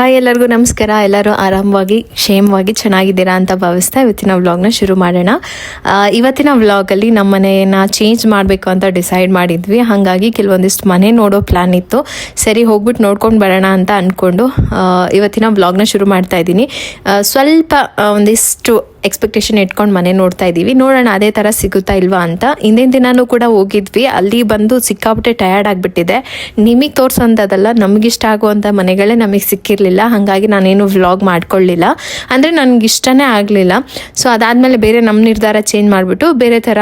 Hi ಎಲ್ಲರಿಗೂ ನಮಸ್ಕಾರ. ಎಲ್ಲರೂ ಆರಾಮವಾಗಿ ಕ್ಷೇಮವಾಗಿ ಚೆನ್ನಾಗಿದ್ದೀರಾ ಅಂತ ಭಾವಿಸ್ತಾ ಇವತ್ತಿನ ವ್ಲಾಗ್ನ ಶುರು ಮಾಡೋಣ. ಇವತ್ತಿನ ವ್ಲಾಗಲ್ಲಿ ನಮ್ಮ ಮನೆಯನ್ನು ಚೇಂಜ್ ಮಾಡಬೇಕು ಅಂತ ಡಿಸೈಡ್ ಮಾಡಿದ್ವಿ. ಹಾಗಾಗಿ ಕೆಲವೊಂದಿಷ್ಟು ಮನೆ ನೋಡೋ ಪ್ಲ್ಯಾನ್ ಇತ್ತು. ಸರಿ ಹೋಗ್ಬಿಟ್ಟು ನೋಡ್ಕೊಂಡು ಬರೋಣ ಅಂತ ಅಂದ್ಕೊಂಡು ಇವತ್ತಿನ ವ್ಲಾಗ್ನ ಶುರು ಮಾಡ್ತಾ ಇದ್ದೀನಿ. ಸ್ವಲ್ಪ ಒಂದಿಷ್ಟು ಎಕ್ಸ್ಪೆಕ್ಟೇಷನ್ ಇಟ್ಕೊಂಡು ಮನೆ ನೋಡ್ತಾ ಇದ್ದೀವಿ. ನೋಡೋಣ ಅದೇ ಥರ ಸಿಗುತ್ತಾ ಇಲ್ವಾ ಅಂತ. ಹಿಂದಿನ ದಿನಾನೂ ಕೂಡ ಹೋಗಿದ್ವಿ. ಅಲ್ಲಿ ಬಂದು ಸಿಕ್ಕಾಬಿಟ್ಟೆ ಟಯರ್ಡ್ ಆಗಿಬಿಟ್ಟಿದೆ. ನಿಮಗೆ ತೋರಿಸೋಂಥದ್ದಲ್ಲ, ನಮಗಿಷ್ಟ ಆಗುವಂಥ ಮನೆಗಳೇ ನಮಗೆ ಸಿಕ್ಕಿರಲಿಲ್ಲ. ಹಾಗಾಗಿ ನಾನೇನು ವ್ಲಾಗ್ ಮಾಡ್ಕೊಳ್ಳಿಲ್ಲ, ಅಂದರೆ ನನಗಿಷ್ಟನೇ ಆಗಲಿಲ್ಲ. ಸೊ ಅದಾದಮೇಲೆ ಬೇರೆ ನಮ್ಮ ನಿರ್ಧಾರ ಚೇಂಜ್ ಮಾಡಿಬಿಟ್ಟು ಬೇರೆ ಥರ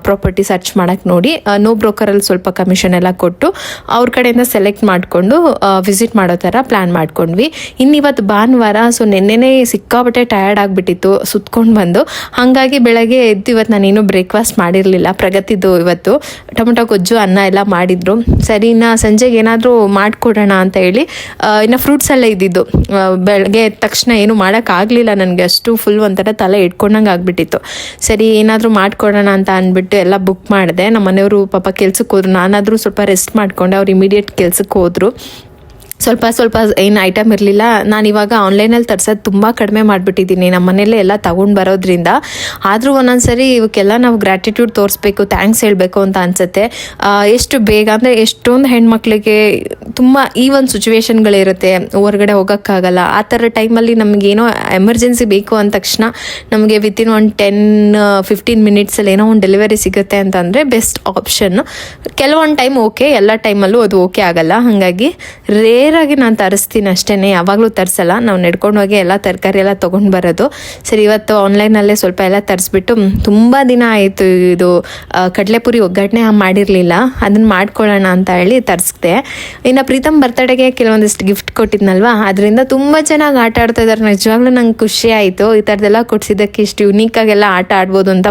ಪ್ರಾಪರ್ಟಿ ಸರ್ಚ್ ಮಾಡೋಕ್ಕೆ ನೋಡಿ ನೋ ಬ್ರೋಕರಲ್ಲಿ ಸ್ವಲ್ಪ ಕಮಿಷನ್ ಎಲ್ಲ ಕೊಟ್ಟು ಅವ್ರ ಕಡೆಯಿಂದ ಸೆಲೆಕ್ಟ್ ಮಾಡಿಕೊಂಡು ವಿಸಿಟ್ ಮಾಡೋ ಥರ ಪ್ಲ್ಯಾನ್ ಮಾಡ್ಕೊಂಡ್ವಿ. ಇನ್ನಿವತ್ತು ಭಾನುವಾರ, ಸೊ ನೆನ್ನೆನೇ ಸಿಕ್ಕಾಬಿಟ್ಟೆ ಟಯರ್ಡ್ ಆಗಿಬಿಟ್ಟಿತ್ತು ಸುತ್ಕೊಂಡು ಬಂದು. ಹಾಗಾಗಿ ಬೆಳಗ್ಗೆ ಎದ್ದು ಇವತ್ತು ನಾನೇನು ಬ್ರೇಕ್ಫಾಸ್ಟ್ ಮಾಡಿರಲಿಲ್ಲ. ಪ್ರಗತಿದ್ದು ಇವತ್ತು ಟೊಮೊಟೊ ಗೊಜ್ಜು ಅನ್ನ ಎಲ್ಲ ಮಾಡಿದ್ರು. ಸರಿ, ಇನ್ನು ಸಂಜೆಗೆ ಏನಾದರೂ ಮಾಡಿಕೊಡೋಣ ಅಂತ ಹೇಳಿ ಇನ್ನು ಫ್ರೂಟ್ಸ್ ಎಲ್ಲ ಇದ್ದಿದ್ದು. ಬೆಳಗ್ಗೆ ಎದ್ದ ತಕ್ಷಣ ಏನು ಮಾಡೋಕ್ಕಾಗಲಿಲ್ಲ ನನಗೆ, ಅಷ್ಟು ಫುಲ್ ಒಂಥರ ತಲೆ ಇಟ್ಕೊಂಡಂಗೆ ಆಗಿಬಿಟ್ಟಿತ್ತು. ಸರಿ, ಏನಾದರೂ ಮಾಡಿಕೊಡೋಣ ಅಂತ ಅಂದ್ಬಿಟ್ಟು ಎಲ್ಲ ಬುಕ್ ಮಾಡಿದೆ. ನಮ್ಮ ಮನೆಯವರು ಪಾಪ ಕೆಲ್ಸಕ್ಕೆ ಹೋದ್ರು. ನಾನಾದರೂ ಸ್ವಲ್ಪ ರೆಸ್ಟ್ ಮಾಡಿಕೊಂಡೆ. ಅವ್ರು ಇಮಿಡಿಯೇಟ್ ಕೆಲ್ಸಕ್ಕೆ ಹೋದರು. ಸ್ವಲ್ಪ ಏನು ಐಟಮ್ ಇರಲಿಲ್ಲ. ನಾನಿವಾಗ ಆನ್ಲೈನಲ್ಲಿ ತರ್ಸೋದು ತುಂಬ ಕಡಿಮೆ ಮಾಡಿಬಿಟ್ಟಿದ್ದೀನಿ. ನಮ್ಮ ಮನೆಯಲ್ಲೇ ಎಲ್ಲ ತೊಗೊಂಡು ಬರೋದ್ರಿಂದ. ಆದರೂ ಒಂದೊಂದು ಸರಿ ಇವಕ್ಕೆಲ್ಲ ನಾವು ಗ್ರ್ಯಾಟಿಟ್ಯೂಡ್ ತೋರಿಸ್ಬೇಕು, ಥ್ಯಾಂಕ್ಸ್ ಹೇಳಬೇಕು ಅಂತ ಅನಿಸುತ್ತೆ. ಎಷ್ಟು ಬೇಗ ಅಂದರೆ ಎಷ್ಟೊಂದು ಹೆಣ್ಮಕ್ಳಿಗೆ ತುಂಬ ಈ ಒಂದು ಸಿಚುವೇಶನ್ಗಳಿರುತ್ತೆ, ಹೊರಗಡೆ ಹೋಗೋಕ್ಕಾಗಲ್ಲ. ಆ ಥರ ಟೈಮಲ್ಲಿ ನಮಗೇನೋ ಎಮರ್ಜೆನ್ಸಿ ಬೇಕು ಅಂದ ತಕ್ಷಣ ನಮಗೆ ವಿತಿನ್ ಒಂದು 10-15 ಮಿನಿಟ್ಸಲ್ಲಿ ಏನೋ ಒಂದು ಡೆಲಿವರಿ ಸಿಗುತ್ತೆ ಅಂತಂದರೆ ಬೆಸ್ಟ್ ಆಪ್ಷನ್ನು. ಕೆಲವೊಂದು ಟೈಮ್ ಓಕೆ, ಎಲ್ಲ ಟೈಮಲ್ಲೂ ಅದು ಓಕೆ ಆಗಲ್ಲ. ಹಾಗಾಗಿ ರೇರಾಗಿ ನಾನು ತರಿಸ್ತೀನಿ ಅಷ್ಟೇ, ಯಾವಾಗಲೂ ತರಿಸಲ್ಲ. ನಾವು ನಡ್ಕೊಂಡು ಹೋಗಿ ಎಲ್ಲ ತರಕಾರಿ ಎಲ್ಲ ತೊಗೊಂಡು ಬರೋದು. ಸರಿ, ಇವತ್ತು ಆನ್ಲೈನಲ್ಲೇ ಸ್ವಲ್ಪ ಎಲ್ಲ ತರಿಸ್ಬಿಟ್ಟು ತುಂಬ ದಿನ ಆಯಿತು ಇದು ಕಡಲೆಪುರಿ ಒಗ್ಗರಣೆ ಮಾಡಿರಲಿಲ್ಲ, ಅದನ್ನು ಮಾಡ್ಕೊಳ್ಳೋಣ ಅಂತ ಹೇಳಿ ತರಿಸ್ದೆ. ಇನ್ನು ಪ್ರೀತಮ್ ಬರ್ತಡೆಗೆ ಕೆಲವೊಂದಿಷ್ಟು ಗಿಫ್ಟ್ ಕೊಟ್ಟಿದ್ನಲ್ವ, ಅದರಿಂದ ತುಂಬ ಚೆನ್ನಾಗಿ ಆಟ ಆಡ್ತಾ ಇದ್ದಾರೆ. ನಿಜವಾಗ್ಲೂ ನಂಗೆ ಖುಷಿ ಆಯಿತು. ಈ ಥರದ್ದೆಲ್ಲ ಕೊಡಿಸಿದ್ದಕ್ಕೆ ಇಷ್ಟು ಯುನೀಕಾಗೆಲ್ಲ ಆಟ ಆಡ್ಬೋದು ಅಂತ.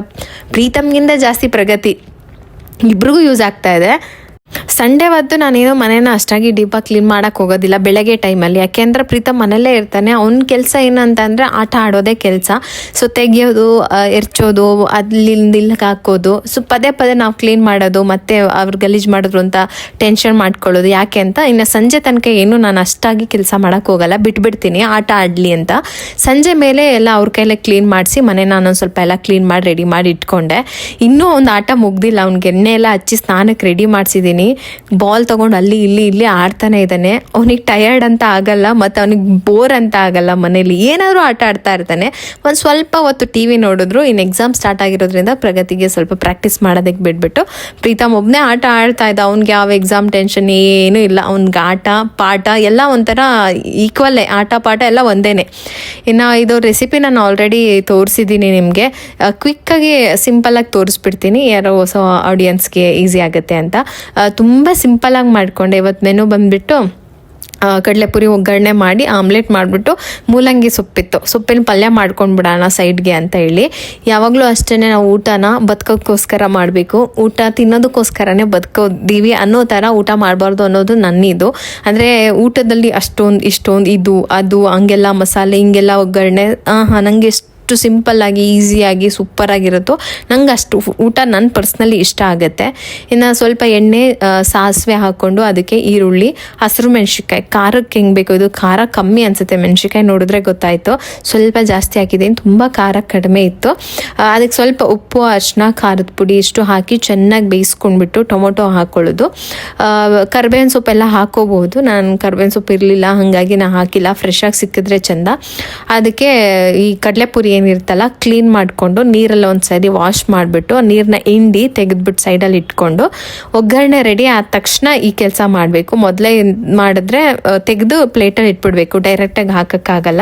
ಪ್ರೀತಮ್ಗಿಂತ ಜಾಸ್ತಿ ಪ್ರಗತಿ ಇಬ್ರಿಗೂ ಯೂಸ್ ಆಗ್ತಾ ಇದೆ. ಸಂಡೇ ಹೊತ್ತು ನಾನೇನೋ ಮನೇನ ಅಷ್ಟಾಗಿ ಡೀಪಾಗಿ ಕ್ಲೀನ್ ಮಾಡೋಕ್ಕೆ ಹೋಗೋದಿಲ್ಲ ಬೆಳಗ್ಗೆ ಟೈಮಲ್ಲಿ. ಯಾಕೆಂದರೆ ಪ್ರೀತಮ್ ಮನೆಯಲ್ಲೇ ಇರ್ತಾನೆ. ಅವ್ನ ಕೆಲಸ ಏನಂತಂದರೆ ಆಟ ಆಡೋದೇ ಕೆಲಸ. ಸೊ ತೆಗಿಯೋದು, ಎರ್ಚೋದು, ಇಲ್ಲಿಗೆ ಹಾಕೋದು. ಸೊ ಪದೇ ನಾವು ಕ್ಲೀನ್ ಮಾಡೋದು, ಮತ್ತು ಅವ್ರು ಗಲೀಜು ಮಾಡಿದ್ರು ಅಂತ ಟೆನ್ಷನ್ ಮಾಡ್ಕೊಳ್ಳೋದು. ಯಾಕೆ ಅಂತ ಇನ್ನು ಸಂಜೆ ತನಕ ಏನು ನಾನು ಅಷ್ಟಾಗಿ ಕೆಲಸ ಮಾಡೋಕ್ಕೆ ಹೋಗಲ್ಲ, ಬಿಟ್ಬಿಡ್ತೀನಿ ಆಟ ಆಡಲಿ ಅಂತ. ಸಂಜೆ ಮೇಲೆ ಎಲ್ಲ ಅವ್ರ ಕೈಲೇ ಕ್ಲೀನ್ ಮಾಡಿಸಿ ಮನೆ ನಾನು ಸ್ವಲ್ಪ ಎಲ್ಲ ಕ್ಲೀನ್ ಮಾಡಿ ರೆಡಿ ಮಾಡಿ ಇಟ್ಕೊಂಡೆ. ಇನ್ನೂ ಒಂದು ಆಟ ಮುಗ್ದಿಲ್ಲ. ಅವ್ನಿಗೆ ಎಣ್ಣೆ ಎಲ್ಲ ಹಚ್ಚಿ ಸ್ನಾನಕ್ಕೆ ರೆಡಿ ಮಾಡಿಸಿದ್ದೀನಿ. ಬಾಲ್ ತೊಗೊಂಡು ಅಲ್ಲಿ ಇಲ್ಲಿ ಆಡ್ತಾನೆ ಇದ್ದಾನೆ. ಅವನಿಗೆ ಟಯರ್ಡ್ ಅಂತ ಆಗಲ್ಲ, ಮತ್ತು ಅವನಿಗೆ ಬೋರ್ ಅಂತ ಆಗಲ್ಲ. ಮನೇಲಿ ಏನಾದರೂ ಆಟ ಆಡ್ತಾ ಇರ್ತಾನೆ. ಒಂದು ಸ್ವಲ್ಪ ಹೊತ್ತು TV ನೋಡಿದ್ರು. ಇನ್ನು ಎಕ್ಸಾಮ್ ಸ್ಟಾರ್ಟ್ ಆಗಿರೋದ್ರಿಂದ ಪ್ರಗತಿಗೆ ಸ್ವಲ್ಪ ಪ್ರಾಕ್ಟೀಸ್ ಮಾಡೋದಕ್ಕೆ ಬಿಟ್ಬಿಟ್ಟು ಪ್ರೀತಮ್ ಒಬ್ಬನೇ ಆಟ ಆಡ್ತಾ ಇದ್ದ. ಅವ್ನಿಗೆ ಯಾವ ಎಕ್ಸಾಮ್ ಟೆನ್ಷನ್ ಏನೂ ಇಲ್ಲ. ಅವ್ನಿಗೆ ಆಟ ಪಾಠ ಎಲ್ಲ ಒಂಥರ ಈಕ್ವಲ್ಲೇ, ಆಟ ಪಾಠ ಎಲ್ಲ ಒಂದೇನೆ. ಇನ್ನು ಇದು ರೆಸಿಪಿ ನಾನು ಆಲ್ರೆಡಿ ತೋರಿಸಿದ್ದೀನಿ ನಿಮಗೆ. ಕ್ವಿಕ್ಕಾಗಿ ಸಿಂಪಲ್ಲಾಗಿ ತೋರಿಸ್ಬಿಡ್ತೀನಿ, ಯಾರೋ ಹೊಸ ಆಡಿಯನ್ಸ್ಗೆ ಈಸಿ ಆಗುತ್ತೆ ಅಂತ. ತುಂಬ ಸಿಂಪಲಾಗಿ ಮಾಡಿಕೊಂಡೆ. ಇವತ್ತು ಮೆನು ಬಂದುಬಿಟ್ಟು ಕಡಲೆಪುರಿ ಒಗ್ಗರಣೆ ಮಾಡಿ ಆಮ್ಲೆಟ್ ಮಾಡಿಬಿಟ್ಟು ಮೂಲಂಗಿ ಸೊಪ್ಪಿತ್ತು, ಸೊಪ್ಪಿನ ಪಲ್ಯ ಮಾಡ್ಕೊಂಡ್ಬಿಡೋಣ ಸೈಡ್ಗೆ ಅಂತ ಹೇಳಿ. ಯಾವಾಗಲೂ ಅಷ್ಟೇ, ನಾವು ಊಟನ ಬದುಕೋಕ್ಕೋಸ್ಕರ ಮಾಡಬೇಕು, ಊಟ ತಿನ್ನೋದಕ್ಕೋಸ್ಕರನೇ ಬದುಕೋದೀವಿ ಅನ್ನೋ ಥರ ಊಟ ಮಾಡಬಾರ್ದು ಅನ್ನೋದು ನನ್ನಿದು. ಅಂದರೆ ಊಟದಲ್ಲಿ ಇಷ್ಟೊಂದು ಇದು ಅದು ಹಂಗೆಲ್ಲ ಮಸಾಲೆ ಹಿಂಗೆಲ್ಲ ಒಗ್ಗರಣೆ ನನಗೆ ಸಿಂಪಲ್ಲಾಗಿ ಈಸಿಯಾಗಿ ಸೂಪರಾಗಿರುತ್ತೋ ನಂಗೆ ಅಷ್ಟು ಊಟ ನನ್ನ ಪರ್ಸ್ನಲಿ ಇಷ್ಟ ಆಗುತ್ತೆ. ಇನ್ನು ಸ್ವಲ್ಪ ಎಣ್ಣೆ, ಸಾಸಿವೆ ಹಾಕ್ಕೊಂಡು ಅದಕ್ಕೆ ಈರುಳ್ಳಿ, ಹಸಿರು ಮೆಣಸಿನ್ಕಾಯಿ, ಖಾರಕ್ಕೆ ಹೆಂಗೆ ಬೇಕು. ಇದು ಖಾರ ಕಮ್ಮಿ ಅನಿಸುತ್ತೆ, ಮೆಣಸಿನ್ಕಾಯಿ ನೋಡಿದ್ರೆ ಗೊತ್ತಾಯಿತು. ಸ್ವಲ್ಪ ಜಾಸ್ತಿ ಹಾಕಿದ್ದೀನಿ, ತುಂಬ ಖಾರ ಕಡಿಮೆ ಇತ್ತು. ಅದಕ್ಕೆ ಸ್ವಲ್ಪ ಉಪ್ಪು, ಅರಿಶಿನ, ಖಾರದ ಪುಡಿ ಇಷ್ಟು ಹಾಕಿ ಚೆನ್ನಾಗಿ ಬೇಯಿಸ್ಕೊಂಡ್ಬಿಟ್ಟು ಟೊಮೊಟೊ ಹಾಕ್ಕೊಳ್ಳೋದು. ಕರ್ಬೇವಿನ ಸೊಪ್ಪೆಲ್ಲ ಹಾಕೋಬಹುದು. ನಾನು ಕರ್ಬೇವಿನ ಸೊಪ್ಪು ಇರಲಿಲ್ಲ, ಹಾಗಾಗಿ ನಾನು ಹಾಕಿಲ್ಲ. ಫ್ರೆಶ್ ಆಗಿ ಸಿಕ್ಕಿದ್ರೆ ಚೆಂದ. ಅದಕ್ಕೆ ಈ ಕಡಲೆಪುರಿ ಏನಿರ್ತಲ್ಲ ಕ್ಲೀನ್ ಮಾಡಿಕೊಂಡು ನೀರಲ್ಲಿ ಒಂದು ಸರಿ ವಾಶ್ ಮಾಡಿಬಿಟ್ಟು ನೀರನ್ನ ಹಿಂಡಿ ತೆಗೆದ್ಬಿಟ್ಟು ಸೈಡಲ್ಲಿ ಇಟ್ಕೊಂಡು ಒಗ್ಗರಣೆ ರೆಡಿ ಆದ ತಕ್ಷಣ ಈ ಕೆಲಸ ಮಾಡಬೇಕು. ಮೊದಲೇ ಮಾಡಿದ್ರೆ ತೆಗೆದು ಪ್ಲೇಟಲ್ಲಿ ಇಟ್ಬಿಡ್ಬೇಕು, ಡೈರೆಕ್ಟಾಗಿ ಹಾಕೋಕ್ಕಾಗಲ್ಲ,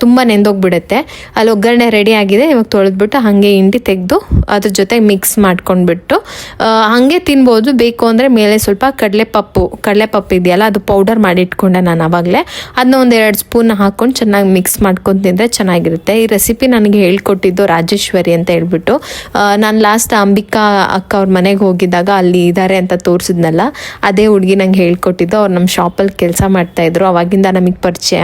ತುಂಬ ನೆಂದೋಗ್ಬಿಡುತ್ತೆ. ಅಲ್ಲಿ ಒಗ್ಗರಣೆ ರೆಡಿ ಆಗಿದೆ, ಇವಾಗ ತೊಳೆದ್ಬಿಟ್ಟು ಹಾಗೆ ಹಿಂಡಿ ತೆಗೆದು ಅದ್ರ ಜೊತೆ ಮಿಕ್ಸ್ ಮಾಡ್ಕೊಂಡ್ಬಿಟ್ಟು ಹಾಗೆ ತಿನ್ಬೋದು. ಬೇಕು ಅಂದರೆ ಮೇಲೆ ಸ್ವಲ್ಪ ಕಡಲೆಪಪ್ಪು ಇದೆಯಲ್ಲ, ಅದು ಪೌಡರ್ ಮಾಡಿ ಇಟ್ಕೊಂಡೆ ನಾನು ಆವಾಗಲೇ. ಅದನ್ನ ಒಂದು 2 ಸ್ಪೂನ್ ಹಾಕ್ಕೊಂಡು ಚೆನ್ನಾಗಿ ಮಿಕ್ಸ್ ಮಾಡ್ಕೊಂಡು ತಿಂದರೆ ಚೆನ್ನಾಗಿರುತ್ತೆ. ಈ ರೆಸಿಪಿ ನನಗೆ ಹೇಳ್ಕೊಟ್ಟಿದ್ದು ರಾಜೇಶ್ವರಿ ಅಂತ ಹೇಳ್ಬಿಟ್ಟು. ನಾನು ಲಾಸ್ಟ್ ಅಂಬಿಕಾ ಅಕ್ಕ ಅವ್ರ ಮನೆಗೆ ಹೋಗಿದ್ದಾಗ ಅಲ್ಲಿ ಇದ್ದಾರೆ ಅಂತ ತೋರಿಸಿದ್ನಲ್ಲ, ಅದೇ ಹುಡುಗಿ ನಂಗೆ ಹೇಳ್ಕೊಟ್ಟಿದ್ದು. ಅವ್ರು ನಮ್ಮ ಶಾಪಲ್ಲಿ ಕೆಲಸ ಮಾಡ್ತಾಯಿದ್ರು, ಅವಾಗಿಂದ ನಮಗೆ ಪರಿಚಯ.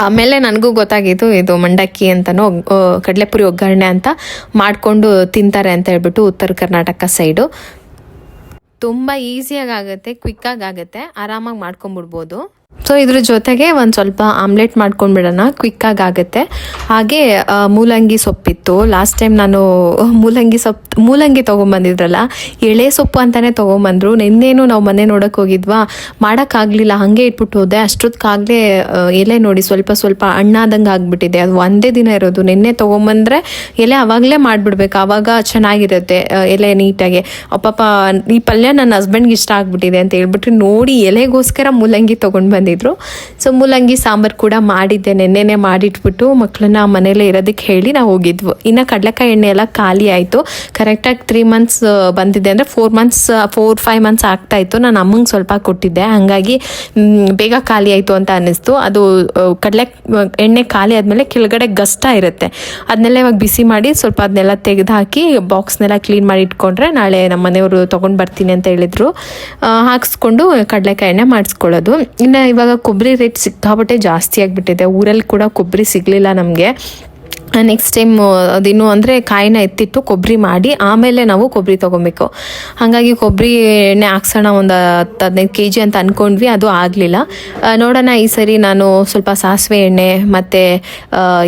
ಆಮೇಲೆ ನನಗೂ ಗೊತ್ತಾಗಿತ್ತು ಇದು ಮಂಡಕ್ಕಿ ಅಂತನೋ ಕಡಲೆಪುರಿ ಒಗ್ಗರಣೆ ಅಂತ ಮಾಡಿಕೊಂಡು ತಿಂತಾರೆ ಅಂತ ಹೇಳ್ಬಿಟ್ಟು ಉತ್ತರ ಕರ್ನಾಟಕ ಸೈಡು. ತುಂಬ ಈಸಿಯಾಗಿ ಆಗುತ್ತೆ, ಕ್ವಿಕ್ಕಾಗಿ ಆಗುತ್ತೆ, ಆರಾಮಾಗಿ ಮಾಡ್ಕೊಂಬಿಡ್ಬೋದು. ಸೊ ಇದ್ರ ಜೊತೆಗೆ ಒಂದು ಸ್ವಲ್ಪ ಆಮ್ಲೆಟ್ ಮಾಡ್ಕೊಂಡ್ಬಿಡೋಣ, ಕ್ವಿಕ್ಕಾಗಿ ಆಗುತ್ತೆ. ಹಾಗೆ ಮೂಲಂಗಿ ಸೊಪ್ಪಿತ್ತು. ಲಾಸ್ಟ್ ಟೈಮ್ ನಾನು ಮೂಲಂಗಿ ತೊಗೊಂಬಂದಿದ್ರಲ್ಲ, ಎಳೆ ಸೊಪ್ಪು ಅಂತಲೇ ತೊಗೊಂಬಂದರು. ನಿನ್ನೇನು ನಾವು ಮನೆ ನೋಡೋಕೆ ಹೋಗಿದ್ವಾ, ಮಾಡೋಕ್ಕಾಗಲಿಲ್ಲ, ಹಾಗೆ ಇಟ್ಬಿಟ್ಟು ಹೋದೆ. ಅಷ್ಟೊತ್ತಿಗಾಗಲೇ ಎಲೆ ನೋಡಿ ಸ್ವಲ್ಪ ಸ್ವಲ್ಪ ಹಣ್ಣಾದಂಗೆ ಆಗಿಬಿಟ್ಟಿದೆ. ಅದು ಒಂದೇ ದಿನ ಇರೋದು. ನಿನ್ನೆ ತೊಗೊಂಬಂದರೆ ಎಲೆ ಆವಾಗಲೇ ಮಾಡಿಬಿಡ್ಬೇಕು, ಆವಾಗ ಚೆನ್ನಾಗಿರುತ್ತೆ ಎಲೆ ನೀಟಾಗಿ. ಪಾಪ ಈ ಪಲ್ಯ ನನ್ನ ಹಸ್ಬೆಂಡ್ಗೆ ಇಷ್ಟ ಆಗಿಬಿಟ್ಟಿದೆ ಅಂತ ಹೇಳ್ಬಿಟ್ರೆ ನೋಡಿ ಎಲೆಗೋಸ್ಕರ ಮೂಲಂಗಿ ತೊಗೊಂಡು ಬಂದಿದ್ರು. ಸೊ ಮೂಲಂಗಿ ಸಾಂಬಾರು ಕೂಡ ಮಾಡಿದ್ದೆ, ನೆನ್ನೆನೆ ಮಾಡಿಟ್ಬಿಟ್ಟು ಮಕ್ಕಳನ್ನ ಮನೇಲೆ ಇರೋದಕ್ಕೆ ಹೇಳಿ ನಾವು ಹೋಗಿದ್ವು. ಇನ್ನು ಕಡಲೆಕಾಯಿ ಎಣ್ಣೆ ಎಲ್ಲ ಖಾಲಿ ಆಯಿತು. ಕರೆಕ್ಟಾಗಿ 3 ಮಂತ್ಸ್ ಬಂದಿದೆ, ಅಂದರೆ 4-5 ಮಂತ್ಸ್ ಆಗ್ತಾಯಿತ್ತು. ನಾನು ಅಮ್ಮಂಗೆ ಸ್ವಲ್ಪ ಕೊಟ್ಟಿದ್ದೆ, ಹಾಗಾಗಿ ಬೇಗ ಖಾಲಿ ಆಯಿತು ಅಂತ ಅನ್ನಿಸ್ತು. ಅದು ಕಡಲೆ ಎಣ್ಣೆ ಖಾಲಿ ಆದಮೇಲೆ ಕೆಳಗಡೆ ಗಸ್ಟ ಇರುತ್ತೆ, ಅದನ್ನೆಲ್ಲ ಇವಾಗ ಬಿಸಿ ಮಾಡಿ ಸ್ವಲ್ಪ ಅದನ್ನೆಲ್ಲ ತೆಗೆದು ಹಾಕಿ ಬಾಕ್ಸ್ನೆಲ್ಲ ಕ್ಲೀನ್ ಮಾಡಿ ಇಟ್ಕೊಂಡ್ರೆ ನಾಳೆ ನಮ್ಮ ಮನೆಯವರು ತೊಗೊಂಡು ಬರ್ತೀನಿ ಅಂತ ಹೇಳಿದರು. ಹಾಕಿಸ್ಕೊಂಡು ಕಡಲೆಕಾಯಿ ಎಣ್ಣೆ ಮಾಡಿಸ್ಕೊಳ್ಳೋದು. ಇನ್ನು ಇವಾಗ ಕೊಬ್ಬರಿ ರೇಟ್ ಸಿಕ್ಕಾಪಟ್ಟೆ ಜಾಸ್ತಿ ಆಗಿಬಿಟ್ಟಿದೆ. ಊರಲ್ಲಿ ಕೂಡ ಕೊಬ್ಬರಿ ಸಿಗಲಿಲ್ಲ ನಮಗೆ. ನೆಕ್ಸ್ಟ್ ಟೈಮ್ ಅದಿನ್ನು ಅಂದರೆ ಕಾಯಿನ ಎತ್ತಿಟ್ಟು ಕೊಬ್ಬರಿ ಮಾಡಿ ಆಮೇಲೆ ನಾವು ಕೊಬ್ಬರಿ ತೊಗೊಬೇಕು. ಹಾಗಾಗಿ ಕೊಬ್ಬರಿ ಎಣ್ಣೆ ಹಾಕ್ಸೋಣ, ಒಂದು 10-15 kg ಅಂತ ಅಂದ್ಕೊಂಡ್ವಿ, ಅದು ಆಗಲಿಲ್ಲ. ನೋಡೋಣ ಈ ಸರಿ ನಾನು ಸ್ವಲ್ಪ ಸಾಸಿವೆ ಎಣ್ಣೆ ಮತ್ತು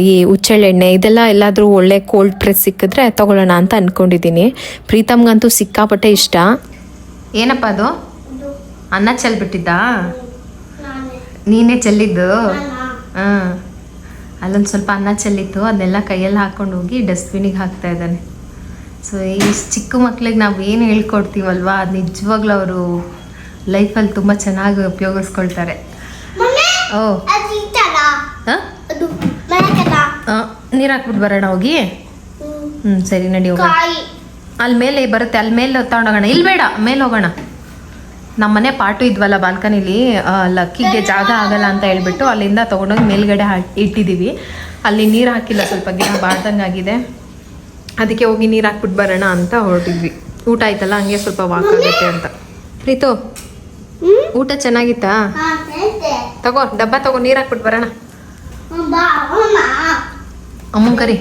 ಈ ಹುಚ್ಚೆಳ್ಳೆಣ್ಣೆ ಇದೆಲ್ಲ ಎಲ್ಲಾದರೂ ಒಳ್ಳೆ ಕೋಲ್ಡ್ ಪ್ರೆಸ್ ಸಿಕ್ಕಿದ್ರೆ ತೊಗೊಳ್ಳೋಣ ಅಂತ ಅಂದ್ಕೊಂಡಿದ್ದೀನಿ. ಪ್ರೀತಮ್ಗಂತೂ ಸಿಕ್ಕಾಪಟ್ಟೆ ಇಷ್ಟ. ಏನಪ್ಪ ಅದು ಅನ್ನ ಚೆಲ್ಬಿಟ್ಟಿದ್ದಾ? ನೀನೇ ಚೆಲ್ಲಿದ್ದು? ಹಾಂ, ಅಲ್ಲೊಂದು ಸ್ವಲ್ಪ ಅನ್ನ ಚೆಲ್ಲಿತ್ತು, ಅದನ್ನೆಲ್ಲ ಕೈಯಲ್ಲಿ ಹಾಕ್ಕೊಂಡು ಹೋಗಿ ಡಸ್ಟ್ಬಿನಿಗೆ ಹಾಕ್ತಾ ಇದ್ದಾನೆ. ಸೊ ಈ ಚಿಕ್ಕ ಮಕ್ಳಿಗೆ ನಾವು ಏನು ಹೇಳ್ಕೊಡ್ತೀವಲ್ವ, ಅದು ನಿಜವಾಗ್ಲೂ ಅವರು ಲೈಫಲ್ಲಿ ತುಂಬ ಚೆನ್ನಾಗಿ ಉಪಯೋಗಿಸ್ಕೊಳ್ತಾರೆ. ಓ ನೀರು ಹಾಕ್ಬಿಟ್ಟು ಬರೋಣ ಹೋಗಿ. ಸರಿ ನಡಿ ಹೋಗೋಣ. ಅಲ್ಲಿ ಮೇಲೆ ಬರುತ್ತೆ, ಅಲ್ಲಿ ಮೇಲೆ ತಗೊಂಡೋಗೋಣ. ಇಲ್ಲಿ ಬೇಡ, ಮೇಲೆ ಹೋಗೋಣ. ನಮ್ಮ ಮನೆ ಪಾಟು ಇದ್ವಲ್ಲ ಬಾಲ್ಕನಿಲಿ, ಲಕ್ಕಿಗೆ ಜಾಗ ಆಗಲ್ಲ ಅಂತ ಹೇಳ್ಬಿಟ್ಟು ಅಲ್ಲಿಂದ ತೊಗೊಂಡೋಗಿ ಮೇಲ್ಗಡೆ ಇಟ್ಟಿದ್ದೀವಿ. ಅಲ್ಲಿ ನೀರು ಹಾಕಿಲ್ಲ, ಸ್ವಲ್ಪ ಗಿಡ ಬಾಡ್ದಂಗೆ ಆಗಿದೆ, ಅದಕ್ಕೆ ಹೋಗಿ ನೀರು ಹಾಕ್ಬಿಟ್ಟು ಬರೋಣ ಅಂತ ಹೊರಟಿದ್ವಿ. ಊಟ ಆಯ್ತಲ್ಲ, ಹಂಗೆ ಸ್ವಲ್ಪ ವಾಕ್ ಆಗುತ್ತೆ ಅಂತ. ಪ್ರೀತು, ಊಟ ಚೆನ್ನಾಗಿತ್ತಾ? ತಗೋ ಡಬ್ಬ ತಗೋ, ನೀರು ಹಾಕ್ಬಿಟ್ಟು ಬರೋಣ. ಅಮ್ಮ ಕರಿ.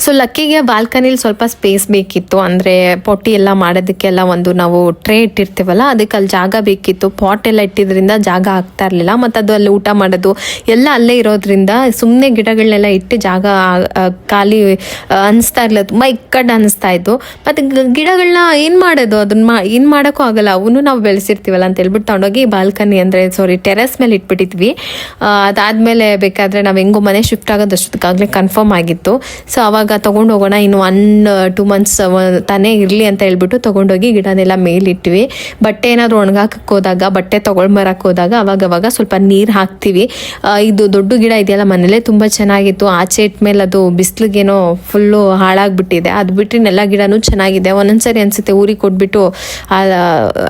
ಸೊ ಲಕ್ಕಿಗೆ ಬಾಲ್ಕನಿಲಿ ಸ್ವಲ್ಪ ಸ್ಪೇಸ್ ಬೇಕಿತ್ತು, ಅಂದರೆ ಪೊಟ್ಟಿ ಎಲ್ಲ ಮಾಡೋದಕ್ಕೆಲ್ಲ ಒಂದು ನಾವು ಟ್ರೇ ಇಟ್ಟಿರ್ತೀವಲ್ಲ, ಅದಕ್ಕೆ ಅಲ್ಲಿ ಜಾಗ ಬೇಕಿತ್ತು. ಪಾಟ್ ಎಲ್ಲ ಇಟ್ಟಿದ್ರಿಂದ ಜಾಗ ಆಗ್ತಾ ಇರಲಿಲ್ಲ, ಮತ್ತು ಅದು ಅಲ್ಲಿ ಊಟ ಮಾಡೋದು ಎಲ್ಲ ಅಲ್ಲೇ ಇರೋದ್ರಿಂದ ಸುಮ್ಮನೆ ಗಿಡಗಳನ್ನೆಲ್ಲ ಇಟ್ಟು ಜಾಗ ಖಾಲಿ ಅನಿಸ್ತಾ ಇರಲಿಲ್ಲ, ತುಂಬ ಇಕ್ಕಟ್ಟು ಅನಿಸ್ತಾ ಇತ್ತು. ಮತ್ತು ಗಿಡಗಳನ್ನ ಏನು ಮಾಡೋದು, ಅದನ್ನ ಏನು ಮಾಡೋಕ್ಕೂ ಆಗಲ್ಲ, ಅವನು ನಾವು ಬೆಳೆಸಿರ್ತೀವಲ್ಲ ಅಂತ ಹೇಳ್ಬಿಟ್ಟು ತಗೊಂಡೋಗಿ ಬಾಲ್ಕನಿ ಟೆರೆಸ್ ಮೇಲೆ ಇಟ್ಬಿಟ್ಟಿದ್ವಿ. ಅದಾದಮೇಲೆ ಬೇಕಾದರೆ ನಾವು ಹೆಂಗೋ ಮನೆ ಶಿಫ್ಟ್ ಆಗೋದಷ್ಟೊತ್ತಿಗಾಗಲೇ ಕನ್ಫರ್ಮ್ ಆಗಿತ್ತು. ಸೊ ಅವಾಗ ತೊಗೊಂಡು ಹೋಗೋಣ, ಇನ್ನು 1-2 ಮಂತ್ಸ್ ತಾನೇ ಇರಲಿ ಅಂತ ಹೇಳ್ಬಿಟ್ಟು ತೊಗೊಂಡೋಗಿ ಗಿಡನೆಲ್ಲ ಮೇಲಿಟ್ವಿ. ಬಟ್ಟೆ ಏನಾದರೂ ಒಣಗಾಕಕ್ಕೆ ಹೋದಾಗ, ಬಟ್ಟೆ ತೊಗೊಂಡ್ಬರಕ್ಕೆ ಹೋದಾಗ ಅವಾಗವಾಗ ಸ್ವಲ್ಪ ನೀರು ಹಾಕ್ತೀವಿ. ಇದು ದೊಡ್ಡ ಗಿಡ ಇದೆಯಲ್ಲ ಮನೇಲೆ ತುಂಬ ಚೆನ್ನಾಗಿತ್ತು. ಆಚೆ ಇಟ್ಮೇಲೆ ಅದು ಬಿಸಿಲಿಗೇನೋ ಫುಲ್ಲು ಹಾಳಾಗ್ಬಿಟ್ಟಿದೆ. ಅದು ಬಿಟ್ಟರೆ ಎಲ್ಲ ಗಿಡನೂ ಚೆನ್ನಾಗಿದೆ. ಒಂದೊಂದ್ಸರಿ ಅನಿಸುತ್ತೆ ಊರಿಗೆ ಕೊಟ್ಬಿಟ್ಟು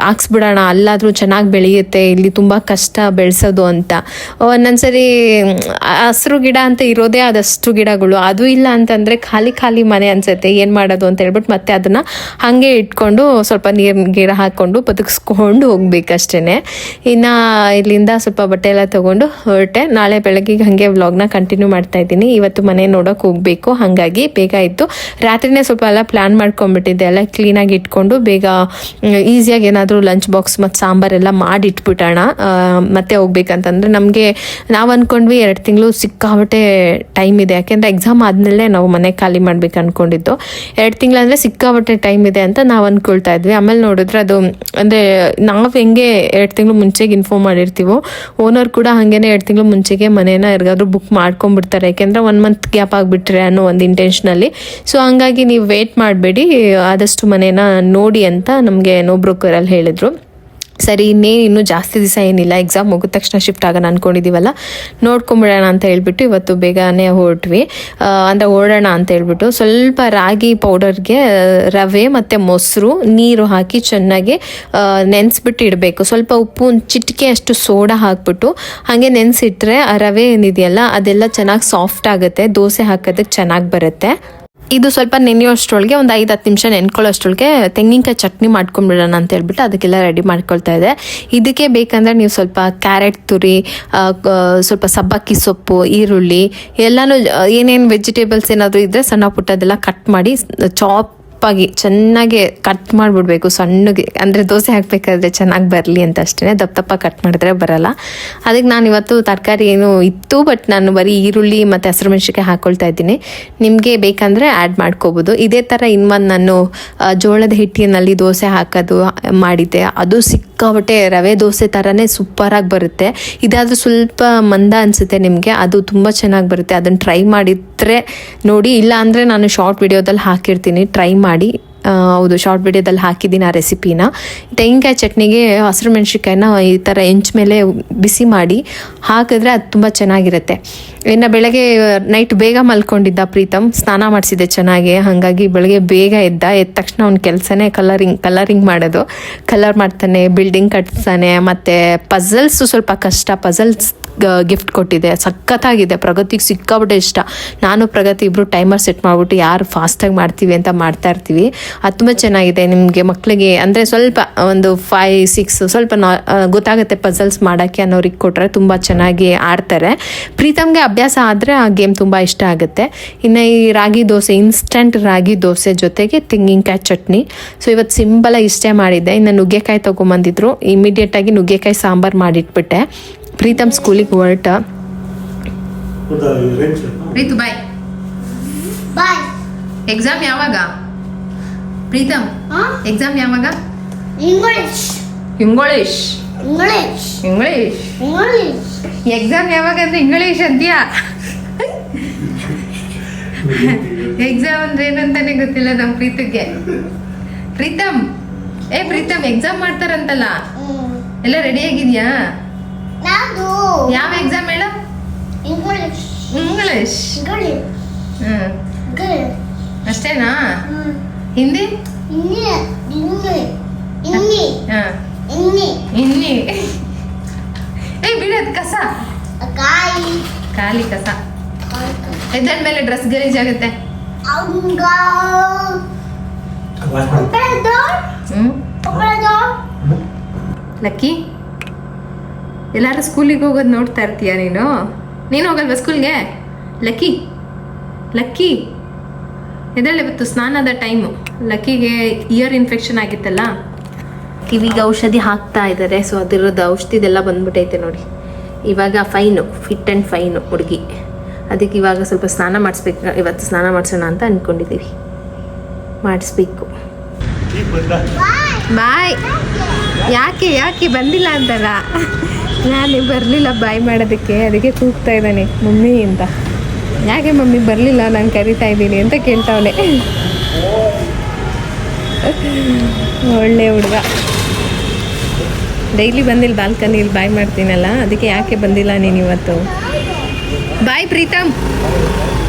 ಹಾಕ್ಸ್ಬಿಡೋಣ, ಅಲ್ಲಾದರೂ ಚೆನ್ನಾಗಿ ಬೆಳೆಯುತ್ತೆ, ಇಲ್ಲಿ ತುಂಬ ಕಷ್ಟ ಬೆಳೆಸೋದು ಅಂತ. ಒಂದೊಂದ್ಸರಿ ಹಸಿರು ಗಿಡ ಅಂತ ಇರೋದೇ ಅದಷ್ಟು ಗಿಡಗಳು, ಅದು ಇಲ್ಲ ಅಂತಂದರೆ ಖಾಲಿ ಮನೆ ಅನ್ಸುತ್ತೆ, ಏನು ಮಾಡೋದು ಅಂತ ಹೇಳ್ಬಿಟ್ಟು ಮತ್ತೆ ಅದನ್ನು ಹಾಗೆ ಇಟ್ಕೊಂಡು ಸ್ವಲ್ಪ ನೀರು ಗಿಡ ಹಾಕ್ಕೊಂಡು ಬದುಕಿಸ್ಕೊಂಡು ಹೋಗ್ಬೇಕಷ್ಟೇ. ಇನ್ನು ಇಲ್ಲಿಂದ ಸ್ವಲ್ಪ ಬಟ್ಟೆ ಎಲ್ಲ ತೊಗೊಂಡು ಹೊರಟೆ. ನಾಳೆ ಬೆಳಗ್ಗೆಗೆ ಹಾಗೆ ವ್ಲಾಗ್ನ ಕಂಟಿನ್ಯೂ ಮಾಡ್ತಾ ಇದ್ದೀನಿ. ಇವತ್ತು ಮನೆ ನೋಡೋಕೆ ಹೋಗಬೇಕು, ಹಾಗಾಗಿ ಬೇಗ ಇತ್ತು. ರಾತ್ರಿನೇ ಸ್ವಲ್ಪ ಎಲ್ಲ ಪ್ಲ್ಯಾನ್ ಮಾಡ್ಕೊಂಡ್ಬಿಟ್ಟಿದ್ದೆ, ಎಲ್ಲ ಕ್ಲೀನಾಗಿ ಇಟ್ಕೊಂಡು ಬೇಗ ಈಸಿಯಾಗಿ ಏನಾದರೂ ಲಂಚ್ ಬಾಕ್ಸ್ ಮತ್ತು ಸಾಂಬಾರೆಲ್ಲ ಮಾಡಿ ಇಟ್ಬಿಟ್ಟೋಣ. ಮತ್ತೆ ಹೋಗ್ಬೇಕಂತಂದರೆ ನಮಗೆ ನಾವು ಅಂದ್ಕೊಂಡ್ವಿ 2 ತಿಂಗಳು ಸಿಕ್ಕಾಬಟ್ಟೆ ಟೈಮ್ ಇದೆ, ಯಾಕೆಂದರೆ ಎಕ್ಸಾಮ್ ಆದಮೇಲೆ ನಾವು ಮನೆ ಖಾಲಿ ಮಾಡ್ಬೇಕು ಅನ್ಕೊಂಡಿದ್ದು. 2 ತಿಂಗಳಂದರೆ ಸಿಕ್ಕಾಬಟ್ಟೆ ಟೈಮ್ ಇದೆ ಅಂತ ನಾವು ಅಂದ್ಕೊಳ್ತಾ ಇದ್ವಿ. ಆಮೇಲೆ ನೋಡಿದ್ರೆ ಅದು ಅಂದರೆ ನಾವು ಹೆಂಗೆ 2 ತಿಂಗಳು ಮುಂಚೆಗೆ ಇನ್ಫಾರ್ಮ್ ಮಾಡಿರ್ತೀವೋ, ಓನರ್ ಕೂಡ ಹಾಗೇನೆ 2 ತಿಂಗಳು ಮುಂಚೆಗೆ ಮನೇನ ಯಾರಿಗಾದ್ರೂ ಬುಕ್ ಮಾಡ್ಕೊಂಡ್ಬಿಡ್ತಾರೆ, ಯಾಕೆಂದರೆ 1 ಮಂತ್ ಗ್ಯಾಪ್ ಆಗಿಬಿಟ್ರೆ ಅನ್ನೋ ಒಂದು ಇಂಟೆನ್ಷನಲ್ಲಿ. ಸೊ ಹಂಗಾಗಿ ನೀವು ವೇಟ್ ಮಾಡಬೇಡಿ, ಆದಷ್ಟು ಮನೇನ ನೋಡಿ ಅಂತ ನಮಗೆ ನೋ ಬ್ರೋಕರಲ್ಲಿ ಹೇಳಿದರು. ಸರಿ, ಇನ್ನೂ ಜಾಸ್ತಿ ದಿವಸ ಏನಿಲ್ಲ, ಎಕ್ಸಾಮ್ ಮುಗಿದ ತಕ್ಷಣ ಶಿಫ್ಟ್ ಆಗೋಣ ಅಂದ್ಕೊಂಡಿದ್ದೀವಲ್ಲ, ನೋಡ್ಕೊಂಬಿಡೋಣ ಅಂತ ಹೇಳ್ಬಿಟ್ಟು ಇವತ್ತು ಬೇಗನೆ ಹೊರಟ್ವಿ. ಅಂದರೆ ಓಡೋಣ ಅಂತ ಹೇಳ್ಬಿಟ್ಟು ಸ್ವಲ್ಪ ರಾಗಿ ಪೌಡರ್ಗೆ ರವೆ ಮತ್ತು ಮೊಸರು ನೀರು ಹಾಕಿ ಚೆನ್ನಾಗಿ ನೆನೆಸ್ಬಿಟ್ಟು ಇಡಬೇಕು. ಸ್ವಲ್ಪ ಉಪ್ಪು, ಒಂದು ಚಿಟಿಕೆ ಅಷ್ಟು ಸೋಡಾ ಹಾಕ್ಬಿಟ್ಟು ಹಾಗೆ ನೆನೆಸಿಟ್ರೆ ಆ ರವೆ ಏನಿದೆಯಲ್ಲ ಅದೆಲ್ಲ ಚೆನ್ನಾಗಿ ಸಾಫ್ಟ್ ಆಗುತ್ತೆ, ದೋಸೆ ಹಾಕೋದಕ್ಕೆ ಚೆನ್ನಾಗಿ ಬರುತ್ತೆ. ಇದು ಸ್ವಲ್ಪ ನೆನೆಯೋಷ್ಟರೊಳಗೆ ಒಂದು 5-10 ನಿಮಿಷ ನೆನ್ಕೊಳ್ಳೋಷ್ಟರೊಳಗೆ ತೆಂಗಿನಕಾಯಿ ಚಟ್ನಿ ಮಾಡ್ಕೊಂಡ್ಬಿಡೋಣ ಅಂತ ಹೇಳ್ಬಿಟ್ಟು ಅದಕ್ಕೆಲ್ಲ ರೆಡಿ ಮಾಡ್ಕೊಳ್ತಾ ಇದೆ. ಇದಕ್ಕೆ ಬೇಕಂದರೆ ನೀವು ಸ್ವಲ್ಪ ಕ್ಯಾರೆಟ್ ತುರಿ, ಸ್ವಲ್ಪ ಸಬ್ಬಕ್ಕಿ ಸೊಪ್ಪು, ಈರುಳ್ಳಿ ಎಲ್ಲನೂ ಏನೇನು ವೆಜಿಟೇಬಲ್ಸ್ ಏನಾದರೂ ಇದ್ದರೆ ಸಣ್ಣ ಪುಟ್ಟದೆಲ್ಲ ಕಟ್ ಮಾಡಿ ದಪ್ಪಾಗಿ ಚೆನ್ನಾಗಿ ಕಟ್ ಮಾಡಿಬಿಡ್ಬೇಕು ಸಣ್ಣಗೆ, ಅಂದರೆ ದೋಸೆ ಹಾಕಬೇಕಾದ್ರೆ ಚೆನ್ನಾಗಿ ಬರಲಿ ಅಂತ ಅಷ್ಟೇ. ದಪ್ಪ ಕಟ್ ಮಾಡಿದ್ರೆ ಬರಲ್ಲ. ಅದಕ್ಕೆ ನಾನು ಇವತ್ತು ತರಕಾರಿ ಏನು ಇತ್ತು, ಬಟ್ ನಾನು ಬರೀ ಈರುಳ್ಳಿ ಮತ್ತು ಹಸಿರು ಮೆಣಸಿನ್ಕಾಯಿ ಹಾಕ್ಕೊಳ್ತಾ ಇದ್ದೀನಿ. ನಿಮಗೆ ಬೇಕಂದರೆ ಆ್ಯಡ್ ಮಾಡ್ಕೋಬೋದು. ಇದೇ ಥರ ಇನ್ನೊಂದು ನಾನು ಜೋಳದ ಹಿಟ್ಟಿನಲ್ಲಿ ದೋಸೆ ಹಾಕೋದು ಮಾಡಿದ್ದೆ. ಅದು ಸಿಕ್ಕಾಬಟ್ಟೆ ರವೆ ದೋಸೆ ಥರನೇ ಸೂಪರಾಗಿ ಬರುತ್ತೆ. ಇದಾದರೂ ಸ್ವಲ್ಪ ಮಂದ ಅನಿಸುತ್ತೆ ನಿಮಗೆ, ಅದು ತುಂಬ ಚೆನ್ನಾಗಿ ಬರುತ್ತೆ. ಅದನ್ನು ಟ್ರೈ ಮಾಡಿದರೆ ನೋಡಿ, ಇಲ್ಲ ಅಂದರೆ ನಾನು ಶಾರ್ಟ್ ವಿಡಿಯೋದಲ್ಲಿ ಹಾಕಿರ್ತೀನಿ, ಟ್ರೈ ಮಾಡಿ. ಹೌದು, ಶಾರ್ಟ್ ವಿಡಿಯೋದಲ್ಲಿ ಹಾಕಿದ್ದೀನಿ ಆ ರೆಸಿಪಿನ. ತೆಂಗಿನಕಾಯಿ ಚಟ್ನಿಗೆ ಹಸಿರು ಮೆಣಸಿನ್ಕಾಯಿನ ಈ ಥರ ಹೆಂಚು ಮೇಲೆ ಬಿಸಿ ಮಾಡಿ ಹಾಕಿದ್ರೆ ಅದು ತುಂಬ ಚೆನ್ನಾಗಿರುತ್ತೆ. ಇನ್ನು ಬೆಳಗ್ಗೆ ನೈಟ್ ಬೇಗ ಮಲ್ಕೊಂಡಿದ್ದ ಪ್ರೀತಮ್, ಸ್ನಾನ ಮಾಡಿಸಿದ್ದೆ ಚೆನ್ನಾಗಿ. ಹಾಗಾಗಿ ಬೆಳಗ್ಗೆ ಬೇಗ ಎದ್ದ ತಕ್ಷಣ ಅವ್ನ ಕೆಲಸನೇ ಕಲರಿಂಗ್ ಮಾಡೋದು. ಕಲರ್ ಮಾಡ್ತಾನೆ, ಬಿಲ್ಡಿಂಗ್ ಕಟ್ತಾನೆ, ಮತ್ತು ಪಝಲ್ಸು ಸ್ವಲ್ಪ ಕಷ್ಟ. ಪಝಲ್ಸ್ ಗಿಫ್ಟ್ ಕೊಟ್ಟಿದ್ದೆ, ಸಖತ್ತಾಗಿದೆ. ಪ್ರಗತಿಗೆ ಸಿಕ್ಕಾಬಿಟ್ಟೆ ಇಷ್ಟ. ನಾನು ಪ್ರಗತಿ ಇಬ್ಬರು ಟೈಮರ್ ಸೆಟ್ ಮಾಡಿಬಿಟ್ಟು ಯಾರು ಫಾಸ್ಟಾಗಿ ಮಾಡ್ತೀವಿ ಅಂತ ಮಾಡ್ತಾ ಇರ್ತೀವಿ. ಅದು ತುಂಬ ಚೆನ್ನಾಗಿದೆ. ನಿಮಗೆ ಮಕ್ಕಳಿಗೆ ಅಂದರೆ ಸ್ವಲ್ಪ ಒಂದು 5-6 ಸ್ವಲ್ಪ ಗೊತ್ತಾಗುತ್ತೆ ಪಝಲ್ಸ್ ಮಾಡೋಕ್ಕೆ ಅನ್ನೋರಿಗೆ ಕೊಟ್ಟರೆ ತುಂಬ ಚೆನ್ನಾಗಿ ಆಡ್ತಾರೆ. ಪ್ರೀತಮ್ಗೆ ಅಭ್ಯಾಸ ಆದರೆ ಆ ಗೇಮ್ ತುಂಬ ಇಷ್ಟ ಆಗುತ್ತೆ. ಇನ್ನು ಈ ರಾಗಿ ದೋಸೆ, ಇನ್ಸ್ಟಂಟ್ ರಾಗಿ ದೋಸೆ ಜೊತೆಗೆ ತೆಂಗಿನಕಾಯಿ ಚಟ್ನಿ. ಸೊ ಇವತ್ತು ಸಿಂಪಲಾಗಿ ಇಷ್ಟೇ ಮಾಡಿದ್ದೆ. ಇನ್ನು ನುಗ್ಗೆಕಾಯಿ ತೊಗೊಂಬಂದಿದ್ರು, ಇಮಿಡಿಯೇಟಾಗಿ ನುಗ್ಗೆಕಾಯಿ ಸಾಂಬಾರು ಮಾಡಿಟ್ಬಿಟ್ಟೆ. ಪ್ರೀತಮ್ ಸ್ಕೂಲಿಗೆ ಹೊರಟ. ಪ್ರೀತು ಬಾಯ್ ಬಾಯ್. ಎಕ್ಸಾಮ್ ಯಾವಾಗ ಪ್ರೀತಮ್? ಎಕ್ಸಾಮ್ ಯಾವಾಗ? English English English English English. Exam ಯಾವಾಗ ಅಂದ್ರೆ ಇಂಗ್ಲಿಷ್ ಅಂತೀಯಾ? ಎಕ್ಸಾಮ್ ಅಂದ್ರೆ ಏನಂತಾನೆ ಗೊತ್ತಿಲ್ಲ ನಮ್ಮ ಪ್ರೀತಿಗೆ. ಪ್ರೀತಮ್, ಪ್ರೀತಮ್ ಎಕ್ಸಾಮ್ ಮಾಡ್ತಾರಂತಲ್ಲ, ಎಲ್ಲ ರೆಡಿ ಆಗಿದ್ಯಾ? ನಾನು ಯಾವ ಎಕ್ಸಾಮ್ ಹೇಳ? English English. English English. ಅಷ್ಟೇನಾ? ಹಿಂದಿ? ಇನ್ನಿ ಇನ್ನಿ ಇನ್ನಿ ಇನ್ನಿ ಇನ್ನಿ. ಬಿಡದ್ ಕಸ, ಕಾಯಿ ಖಾಲಿ ಕಸ. ಎದ್ದಾದ್ಮೇಲೆ ಡ್ರೆಸ್ ಗಲೀಜಾಗುತ್ತೆ. ಅಂಗ ಲಕ್ಕಿ, ಎಲ್ಲಾರು ಸ್ಕೂಲಿಗೆ ಹೋಗೋದು ನೋಡ್ತಾ ಇರ್ತೀಯ ನೀನು? ಹೋಗಲ್ವಾ ಸ್ಕೂಲ್ಗೆ? ಲಕ್ಕಿ ಲಕ್ಕಿ ಎದ್ದೇಳಿ, ಇವತ್ತು ಸ್ನಾನದ ಟೈಮು. ಲಕ್ಕಿಗೆ ಇಯರ್ ಇನ್ಫೆಕ್ಷನ್ ಆಗಿತ್ತಲ್ಲ, ಕಿವಿಗೆ ಔಷಧಿ ಹಾಕ್ತಾ ಇದ್ದಾರೆ. ಸೊ ಅದಿರೋದು ಔಷಧಿದೆಲ್ಲ ಬಂದ್ಬಿಟ್ಟೈತೆ ನೋಡಿ. ಇವಾಗ ಫಿಟ್ ಆ್ಯಂಡ್ ಫೈನು ಹುಡುಗಿ. ಅದಕ್ಕೆ ಇವಾಗ ಸ್ವಲ್ಪ ಸ್ನಾನ ಮಾಡಿಸ್ಬೇಕು. ಇವತ್ತು ಸ್ನಾನ ಮಾಡಿಸೋಣ ಅಂತ ಅಂದ್ಕೊಂಡಿದ್ದೀವಿ, ಮಾಡಿಸ್ಬೇಕು. ಬಾಯ್. ಯಾಕೆ ಬಂದಿಲ್ಲ ಅಂತಲ್ಲ, ನಾನು ಬರಲಿಲ್ಲ ಬಾಯ್ ಮಾಡೋದಕ್ಕೆ, ಅದಕ್ಕೆ ಕೂಗ್ತಾ ಇದ್ದಾನೆ ಮಮ್ಮಿ ಅಂತ. ಯಾಕೆ ಮಮ್ಮಿ ಬರಲಿಲ್ಲ, ನಾನು ಕರಿತಾ ಇದ್ದೀನಿ ಅಂತ ಕೇಳ್ತಾವನೆ. ಒಳ್ಳೆ ಹುಡುಗ. ಡೈಲಿ ಬಂದಿಲ್ಲ ಬಾಲ್ಕನಿಲಿ ಬಾಯ್ ಮಾಡ್ತೀನಲ್ಲ, ಅದಕ್ಕೆ ಯಾಕೆ ಬಂದಿಲ್ಲ ನೀನು ಇವತ್ತು? ಬಾಯ್ ಪ್ರೀತಮ್,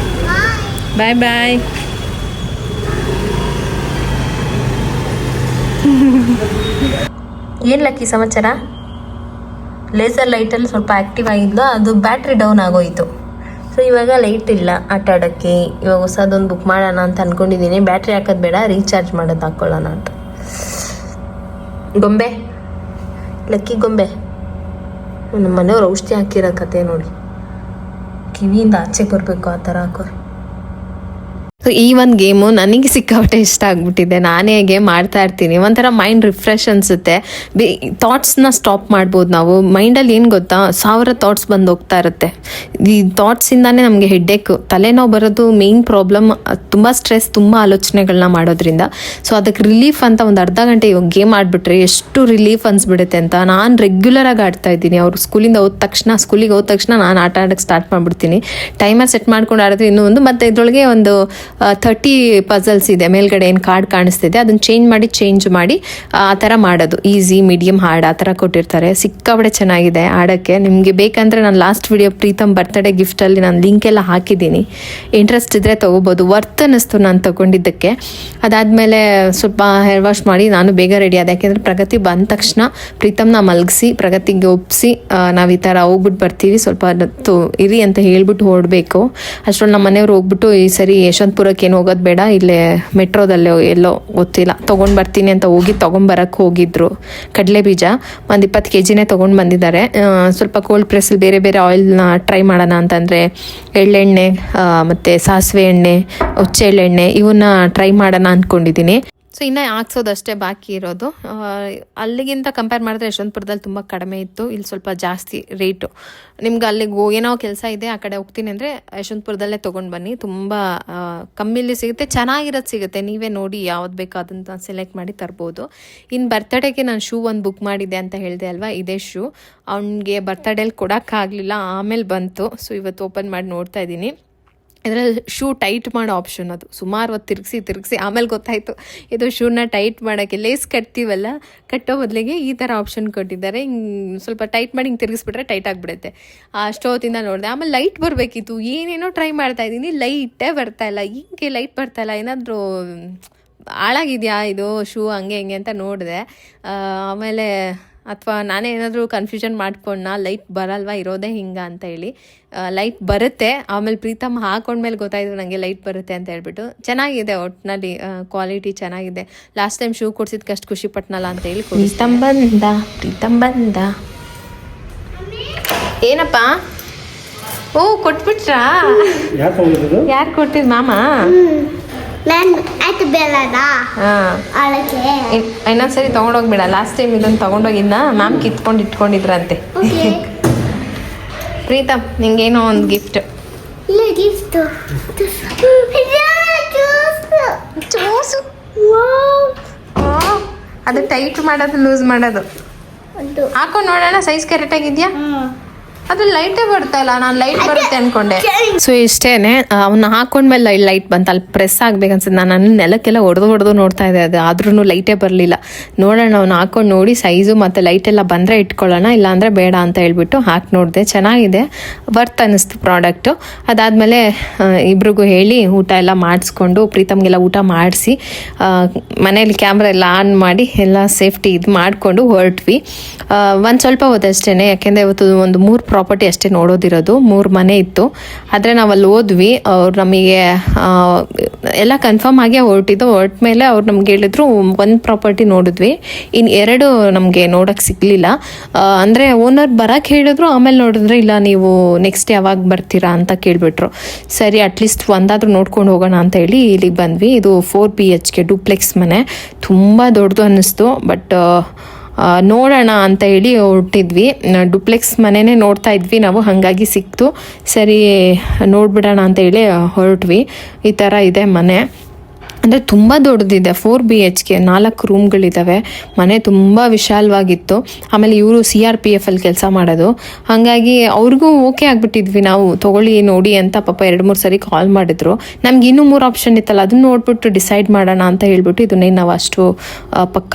ಬಾಯ್ ಬಾಯ್. ಏನು ಲಕ್ಕಿ ಸಮಾಚಾರ? ಲೇಸರ್ ಲೈಟಲ್ಲಿ ಸ್ವಲ್ಪ ಆ್ಯಕ್ಟಿವ್ ಆಗಿದ್ಲು, ಅದು ಬ್ಯಾಟ್ರಿ ಡೌನ್ ಆಗೋಯಿತು. ಸೊ ಇವಾಗ ಲೈಟ್ ಇಲ್ಲ ಆಟ ಆಡೋಕ್ಕೆ. ಇವಾಗ ಹೊಸದೊಂದು ಬುಕ್ ಮಾಡೋಣ ಅಂತ ಅಂದ್ಕೊಂಡಿದ್ದೀನಿ. ಬ್ಯಾಟ್ರಿ ಹಾಕೋದು ಬೇಡ, ರೀಚಾರ್ಜ್ ಮಾಡೋದು ಹಾಕ್ಕೊಳ್ಳೋಣ ಅಂತ. ಗೊಂಬೆ, ಲಕ್ಕಿ ಗೊಂಬೆ. ನಮ್ಮ ಮನೆಯವ್ರು ಔಷಧಿ ಹಾಕಿರೋ ಕತೆ ನೋಡಿ, ಕಿವಿಯಿಂದ ಆಚೆ ಬರಬೇಕು ಆ ಥರ ಹಾಕೋರು. ಸೊ ಈ ಒಂದು ಗೇಮು ನನಗೆ ಸಿಕ್ಕಾಪಟ್ಟೆ ಇಷ್ಟ ಆಗ್ಬಿಟ್ಟಿದೆ. ನಾನೇ ಗೇಮ್ ಆಡ್ತಾ ಇರ್ತೀನಿ, ಒಂಥರ ಮೈಂಡ್ ರಿಫ್ರೆಶ್ ಅನಿಸುತ್ತೆ. ಥಾಟ್ಸ್ನ ಸ್ಟಾಪ್ ಮಾಡ್ಬೋದು ನಾವು. ಮೈಂಡಲ್ಲಿ ಏನು ಗೊತ್ತಾ, 1000 ಥಾಟ್ಸ್ ಬಂದು ಹೋಗ್ತಾ ಇರುತ್ತೆ. ಈ ಥಾಟ್ಸಿಂದಾನೇ ನಮಗೆ ಹೆಡ್ಡೇಕು, ತಲೆನೋವು ಬರೋದು ಮೇಯ್ನ್ ಪ್ರಾಬ್ಲಮ್. ತುಂಬ ಸ್ಟ್ರೆಸ್, ತುಂಬ ಆಲೋಚನೆಗಳನ್ನ ಮಾಡೋದ್ರಿಂದ. ಸೊ ಅದಕ್ಕೆ ರಿಲೀಫ್ ಅಂತ ಒಂದು ಅರ್ಧ ಗಂಟೆ ಇವಾಗ ಗೇಮ್ ಆಡಿಬಿಟ್ರೆ ಎಷ್ಟು ರಿಲೀಫ್ ಅನಿಸ್ಬಿಡುತ್ತೆ ಅಂತ ನಾನು ರೆಗ್ಯುಲರಾಗಿ ಆಡ್ತಾ ಇದ್ದೀನಿ. ಅವ್ರು ಸ್ಕೂಲಿಗೆ ಹೋದ ತಕ್ಷಣ ನಾನು ಆಟ ಆಡೋಕ್ಕೆ ಸ್ಟಾರ್ಟ್ ಮಾಡಿಬಿಡ್ತೀನಿ. ಟೈಮರ್ ಸೆಟ್ ಮಾಡ್ಕೊಂಡು ಆಡಿದ್ರೆ ಇನ್ನೂ ಒಂದು, ಮತ್ತು ಇದರೊಳಗೆ ಒಂದು 30 ಪಝಲ್ಸ್ ಇದೆ. ಮೇಲ್ಗಡೆ ಏನು ಕಾರ್ಡ್ ಕಾಣಿಸ್ತಿದೆ ಅದನ್ನು ಚೇಂಜ್ ಮಾಡಿ ಆ ಥರ ಮಾಡೋದು. ಈಸಿ, ಮೀಡಿಯಮ್, ಹಾರ್ಡ್ ಆ ಥರ ಕೊಟ್ಟಿರ್ತಾರೆ. ಸಿಕ್ಕಾಬಡೆ ಚೆನ್ನಾಗಿದೆ ಆಡೋಕ್ಕೆ. ನಿಮಗೆ ಬೇಕಂದರೆ ನಾನು ಲಾಸ್ಟ್ ವಿಡಿಯೋ ಪ್ರೀತಮ್ ಬರ್ತ್ಡೇ ಗಿಫ್ಟಲ್ಲಿ ನಾನು ಲಿಂಕ್ ಎಲ್ಲ ಹಾಕಿದ್ದೀನಿ, ಇಂಟ್ರೆಸ್ಟ್ ಇದ್ದರೆ ತೊಗೋಬೋದು. ವರ್ತ್ ಅನ್ನಿಸ್ತು ನಾನು ತೊಗೊಂಡಿದ್ದಕ್ಕೆ. ಅದಾದಮೇಲೆ ಸ್ವಲ್ಪ ಹೇರ್ ವಾಶ್ ಮಾಡಿ ನಾನು ಬೇಗ ರೆಡಿ ಆದ. ಯಾಕೆಂದರೆ ಪ್ರಗತಿ ಬಂದ ತಕ್ಷಣ ಪ್ರೀತಮ್ನ ಮಲಗಿಸಿ ಪ್ರಗತಿಗೆ ಒಪ್ಪಿಸಿ ನಾವು ಈ ಥರ ಹೋಗ್ಬಿಟ್ಟು ಬರ್ತೀವಿ, ಸ್ವಲ್ಪ ಹೊತ್ತು ಇರಿ ಅಂತ ಹೇಳ್ಬಿಟ್ಟು ಹೊರಡಬೇಕು. ಅಷ್ಟರಲ್ಲಿ ನಮ್ಮ ಮನೆಯವ್ರು ಹೋಗ್ಬಿಟ್ಟು ಈ ಸರಿ ಯಶವಂತಪುರ ತೊಗೊಳಕ್ಕೆ ಏನು ಹೋಗೋದು ಬೇಡ, ಇಲ್ಲೇ ಮೆಟ್ರೋದಲ್ಲೇ ಎಲ್ಲೋ ಗೊತ್ತಿಲ್ಲ ತೊಗೊಂಡು ಬರ್ತೀನಿ ಅಂತ ಹೋಗಿ ತೊಗೊಂಬರಕ್ಕೆ ಹೋಗಿದ್ರು. ಕಡಲೆ ಬೀಜ ಒಂದು 20 kg ತೊಗೊಂಡು ಬಂದಿದ್ದಾರೆ. ಸ್ವಲ್ಪ ಕೋಲ್ಡ್ ಪ್ರೆಸ್ಸಲ್ಲಿ ಬೇರೆ ಬೇರೆ ಆಯಿಲ್ನ ಟ್ರೈ ಮಾಡೋಣ ಅಂತಂದರೆ ಎಳ್ಳೆಣ್ಣೆ ಮತ್ತು ಸಾಸಿವೆ ಎಣ್ಣೆ, ಹುಚ್ಚೆಳ್ಳೆಣ್ಣೆ ಇವನ್ನ ಟ್ರೈ ಮಾಡೋಣ ಅಂದ್ಕೊಂಡಿದ್ದೀನಿ. ಸೊ ಇನ್ನೂ ಹಾಕ್ಸೋದಷ್ಟೇ ಬಾಕಿ ಇರೋದು. ಅಲ್ಲಿಗಿಂತ ಕಂಪೇರ್ ಮಾಡಿದ್ರೆ ಯಶವಂತಪುರದಲ್ಲಿ ತುಂಬ ಕಡಿಮೆ ಇತ್ತು, ಇಲ್ಲಿ ಸ್ವಲ್ಪ ಜಾಸ್ತಿ ರೇಟು. ನಿಮ್ಗೆ ಅಲ್ಲಿಗೆ ಏನೋ ಕೆಲಸ ಇದೆ ಆ ಕಡೆ ಹೋಗ್ತೀನಿ ಅಂದರೆ ಯಶವಂತಪುರದಲ್ಲೇ ತೊಗೊಂಡು ಬನ್ನಿ, ತುಂಬ ಕಮ್ಮಿಲಿ ಸಿಗುತ್ತೆ, ಚೆನ್ನಾಗಿರೋದು ಸಿಗುತ್ತೆ. ನೀವೇ ನೋಡಿ ಯಾವ್ದು ಬೇಕು ಅದನ್ನು ಸೆಲೆಕ್ಟ್ ಮಾಡಿ ತರ್ಬೋದು. ಇನ್ನು ಬರ್ತಡೇಗೆ ನಾನು ಶೂ ಒಂದು ಬುಕ್ ಮಾಡಿದ್ದೆ ಅಂತ ಹೇಳಿದೆ ಅಲ್ವಾ, ಇದೇ ಶೂ. ಅವನಿಗೆ ಬರ್ತಡೇಲಿ ಕೊಡೋಕ್ಕಾಗಲಿಲ್ಲ, ಆಮೇಲೆ ಬಂತು. ಸೊ ಇವತ್ತು ಓಪನ್ ಮಾಡಿ ನೋಡ್ತಾ ಇದ್ದೀನಿ. ಇದರಲ್ಲಿ ಶೂ ಟೈಟ್ ಮಾಡೋ ಆಪ್ಷನ್, ಅದು ಸುಮಾರು ಹೊತ್ತು ತಿರುಗಿಸಿ ಆಮೇಲೆ ಗೊತ್ತಾಯಿತು ಇದು ಶೂನ ಟೈಟ್ ಮಾಡೋಕ್ಕೆ ಲೇಸ್ ಕಟ್ತೀವಲ್ಲ, ಕಟ್ಟೋ ಬದಲಿಗೆ ಈ ಥರ ಆಪ್ಷನ್ ಕೊಟ್ಟಿದ್ದಾರೆ. ಹಿಂಗೆ ಸ್ವಲ್ಪ ಟೈಟ್ ಮಾಡಿ ಹಿಂಗೆ ತಿರುಗಿಸ್ಬಿಟ್ರೆ ಟೈಟ್ ಆಗಿಬಿಡುತ್ತೆ. ಅಷ್ಟು ಹೊತ್ತಿಂದ ನೋಡಿದೆ. ಆಮೇಲೆ ಲೈಟ್ ಬರಬೇಕಿತ್ತು, ಏನೇನೋ ಟ್ರೈ ಮಾಡ್ತಾಯಿದ್ದೀನಿ, ಲೈಟೇ ಬರ್ತಾಯಿಲ್ಲ. ಹಿಂಗೆ ಲೈಟ್ ಬರ್ತಾಯಿಲ್ಲ, ಏನಾದರೂ ಹಾಳಾಗಿದೆಯಾ ಇದು ಶೂ ಹಂಗೆ ಹಿಂಗೆ ಅಂತ ನೋಡಿದೆ. ಆಮೇಲೆ ಅಥವಾ ನಾನೇ ಏನಾದರೂ ಕನ್ಫ್ಯೂಷನ್ ಮಾಡ್ಕೊಂಡ, ಲೈಟ್ ಬರಲ್ವಾ ಇರೋದೇ ಹಿಂಗೆ ಅಂತ ಹೇಳಿ. ಲೈಟ್ ಬರುತ್ತೆ, ಆಮೇಲೆ ಪ್ರೀತಮ್ ಹಾಕೊಂಡ್ಮೇಲೆ ಗೊತ್ತಾಯಿತು ನನಗೆ ಲೈಟ್ ಬರುತ್ತೆ ಅಂತ ಹೇಳ್ಬಿಟ್ಟು. ಚೆನ್ನಾಗಿದೆ, ಒಟ್ಟಿನಲ್ಲಿ ಕ್ವಾಲಿಟಿ ಚೆನ್ನಾಗಿದೆ. ಲಾಸ್ಟ್ ಟೈಮ್ ಶೂ ಕೊಡ್ಸಿದ್ಕೆ ಅಷ್ಟು ಖುಷಿ ಪಟ್ನಲ್ಲ ಅಂತ ಹೇಳಿ ಪ್ರೀತಮ್ ಬಂದ. ಏನಪ್ಪ ಓ ಕೊಟ್ಬಿಟ್ರಾ? ಯಾರು ಕೊಟ್ಟಿದ್ ಮಾಮ? ಇನ್ನೊಂದ್ಸರಿ ತೊಗೊಂಡೋಗ್ಬೇಡ, ಲಾಸ್ಟ್ ಟೈಮ್ ಇದನ್ನು ತೊಗೊಂಡೋಗಿದ್ನ ಮ್ಯಾಮ್ ಕಿತ್ಕೊಂಡು ಇಟ್ಕೊಂಡಿದ್ರಂತೆ. ಪ್ರೀತಮ್ ನಿಂಗೇನೋ ಒಂದು ಗಿಫ್ಟ್. ಅದು ಟೈಟ್ ಮಾಡೋದು ಲೂಸ್ ಮಾಡೋದು. ಹಾಕೊಂಡು ನೋಡೋಣ ಸೈಜ್ ಕರೆಕ್ಟ್ ಆಗಿದ್ಯಾ? ಅದು ಲೈಟೇ ಬರ್ತಾ ಇಲ್ಲ, ನಾನು ಲೈಟ್ ಬರುತ್ತೆ ಅನ್ಕೊಂಡೆ. ಸೊ ಇಷ್ಟೇನೆ, ಅವನ್ನ ಹಾಕೊಂಡ್ಮೇಲೆ ಲೈಟ್ ಬಂತು. ಅಲ್ಲಿ ಪ್ರೆಸ್ ಆಗ್ಬೇಕನ್ಸುತ್ತೆ. ನಾನು ನೆಲಕ್ಕೆಲ್ಲ ಹೊಡೆದು ನೋಡ್ತಾ ಇದ್ದೆ, ಅದು ಆದ್ರೂ ಲೈಟೇ ಬರಲಿಲ್ಲ. ನೋಡೋಣ ಅವ್ನು ಹಾಕೊಂಡು ನೋಡಿ ಸೈಜು ಮತ್ತು ಲೈಟ್ ಎಲ್ಲ ಬಂದರೆ ಇಟ್ಕೊಳ್ಳೋಣ, ಇಲ್ಲಾಂದರೆ ಬೇಡ ಅಂತ ಹೇಳ್ಬಿಟ್ಟು ಹಾಕಿ ನೋಡಿದೆ. ಚೆನ್ನಾಗಿದೆ, ವರ್ತ್ ಅನ್ನಿಸ್ತು ಪ್ರಾಡಕ್ಟು. ಅದಾದಮೇಲೆ ಇಬ್ರಿಗೂ ಹೇಳಿ ಊಟ ಎಲ್ಲ ಮಾಡಿಸ್ಕೊಂಡು ಪ್ರೀತಮ್ಗೆಲ್ಲ ಊಟ ಮಾಡಿಸಿ ಮನೇಲಿ ಕ್ಯಾಮ್ರಾ ಎಲ್ಲ ಆನ್ ಮಾಡಿ ಎಲ್ಲ ಸೇಫ್ಟಿ ಇದು ಮಾಡಿಕೊಂಡು ಹೊರಟ್ವಿ. ಒಂದು ಸ್ವಲ್ಪ ಹೋದಷ್ಟೇ, ಯಾಕೆಂದರೆ ಇವತ್ತು ಒಂದು 3 ಪ್ರಾಪರ್ಟಿ ಅಷ್ಟೇ ನೋಡೋದಿರೋದು, 3 ಮನೆ ಇತ್ತು. ಆದರೆ ನಾವು ಅಲ್ಲಿ ಹೋದ್ವಿ, ಅವ್ರು ನಮಗೆ ಎಲ್ಲ ಕನ್ಫರ್ಮ್ ಆಗಿ ಹೊರಟ ಮೇಲೆ ಅವ್ರು ನಮ್ಗೆ ಹೇಳಿದ್ರು 1 ಪ್ರಾಪರ್ಟಿ ನೋಡಿದ್ವಿ, ಇನ್ನು 2 ನಮಗೆ ನೋಡೋಕ್ಕೆ ಸಿಗಲಿಲ್ಲ. ಅಂದರೆ ಓನರ್ ಬರೋಕ್ಕೆ ಹೇಳಿದ್ರು, ಆಮೇಲೆ ನೋಡಿದ್ರೆ ಇಲ್ಲ ನೀವು ನೆಕ್ಸ್ಟ್ ಯಾವಾಗ ಬರ್ತೀರಾ ಅಂತ ಕೇಳಿಬಿಟ್ರು. ಸರಿ ಅಟ್ಲೀಸ್ಟ್ ಒಂದಾದ್ರೂ ನೋಡ್ಕೊಂಡು ಹೋಗೋಣ ಅಂತ ಹೇಳಿ ಇಲ್ಲಿಗೆ ಬಂದ್ವಿ. ಇದು 4 BHK ಡೂಪ್ಲೆಕ್ಸ್ ಮನೆ, ತುಂಬ ದೊಡ್ಡದು ಅನ್ನಿಸ್ತು. ಬಟ್ ನೋಡೋಣ ಅಂತ ಹೇಳಿ ಹೊರಟಿದ್ವಿ. ಡೂಪ್ಲೆಕ್ಸ್ ಮನೆನೇ ನೋಡ್ತಾ ಇದ್ವಿ ನಾವು, ಹಾಗಾಗಿ ಸಿಕ್ತು. ಸರಿ ನೋಡ್ಬಿಡೋಣ ಅಂತ ಹೇಳಿ ಹೊರಟ್ವಿ. ಈ ಥರ ಇದೆ ಮನೆ, ಅಂದರೆ ತುಂಬ ದೊಡ್ಡದಿದೆ. 4 BHK 4 ರೂಮ್ಗಳಿದ್ದಾವೆ. ಮನೆ ತುಂಬ ವಿಶಾಲವಾಗಿತ್ತು. ಆಮೇಲೆ ಇವರು CRPF ಅಲ್ಲಿ ಕೆಲಸ ಮಾಡೋದು, ಹಾಗಾಗಿ ಅವ್ರಿಗೂ ಓಕೆ ಆಗಿಬಿಟ್ಟಿದ್ವಿ ನಾವು ತೊಗೊಳ್ಳಿ ನೋಡಿ ಅಂತ. ಪಾಪ 2-3 ಸರಿ ಕಾಲ್ ಮಾಡಿದ್ರು. ನಮ್ಗೆ ಇನ್ನೂ 3 ಆಪ್ಷನ್ ಇತ್ತಲ್ಲ, ಅದನ್ನ ನೋಡ್ಬಿಟ್ಟು ಡಿಸೈಡ್ ಮಾಡೋಣ ಅಂತ ಹೇಳ್ಬಿಟ್ಟು ಇದನ್ನೇ ನಾವು ಅಷ್ಟು ಪಕ್ಕ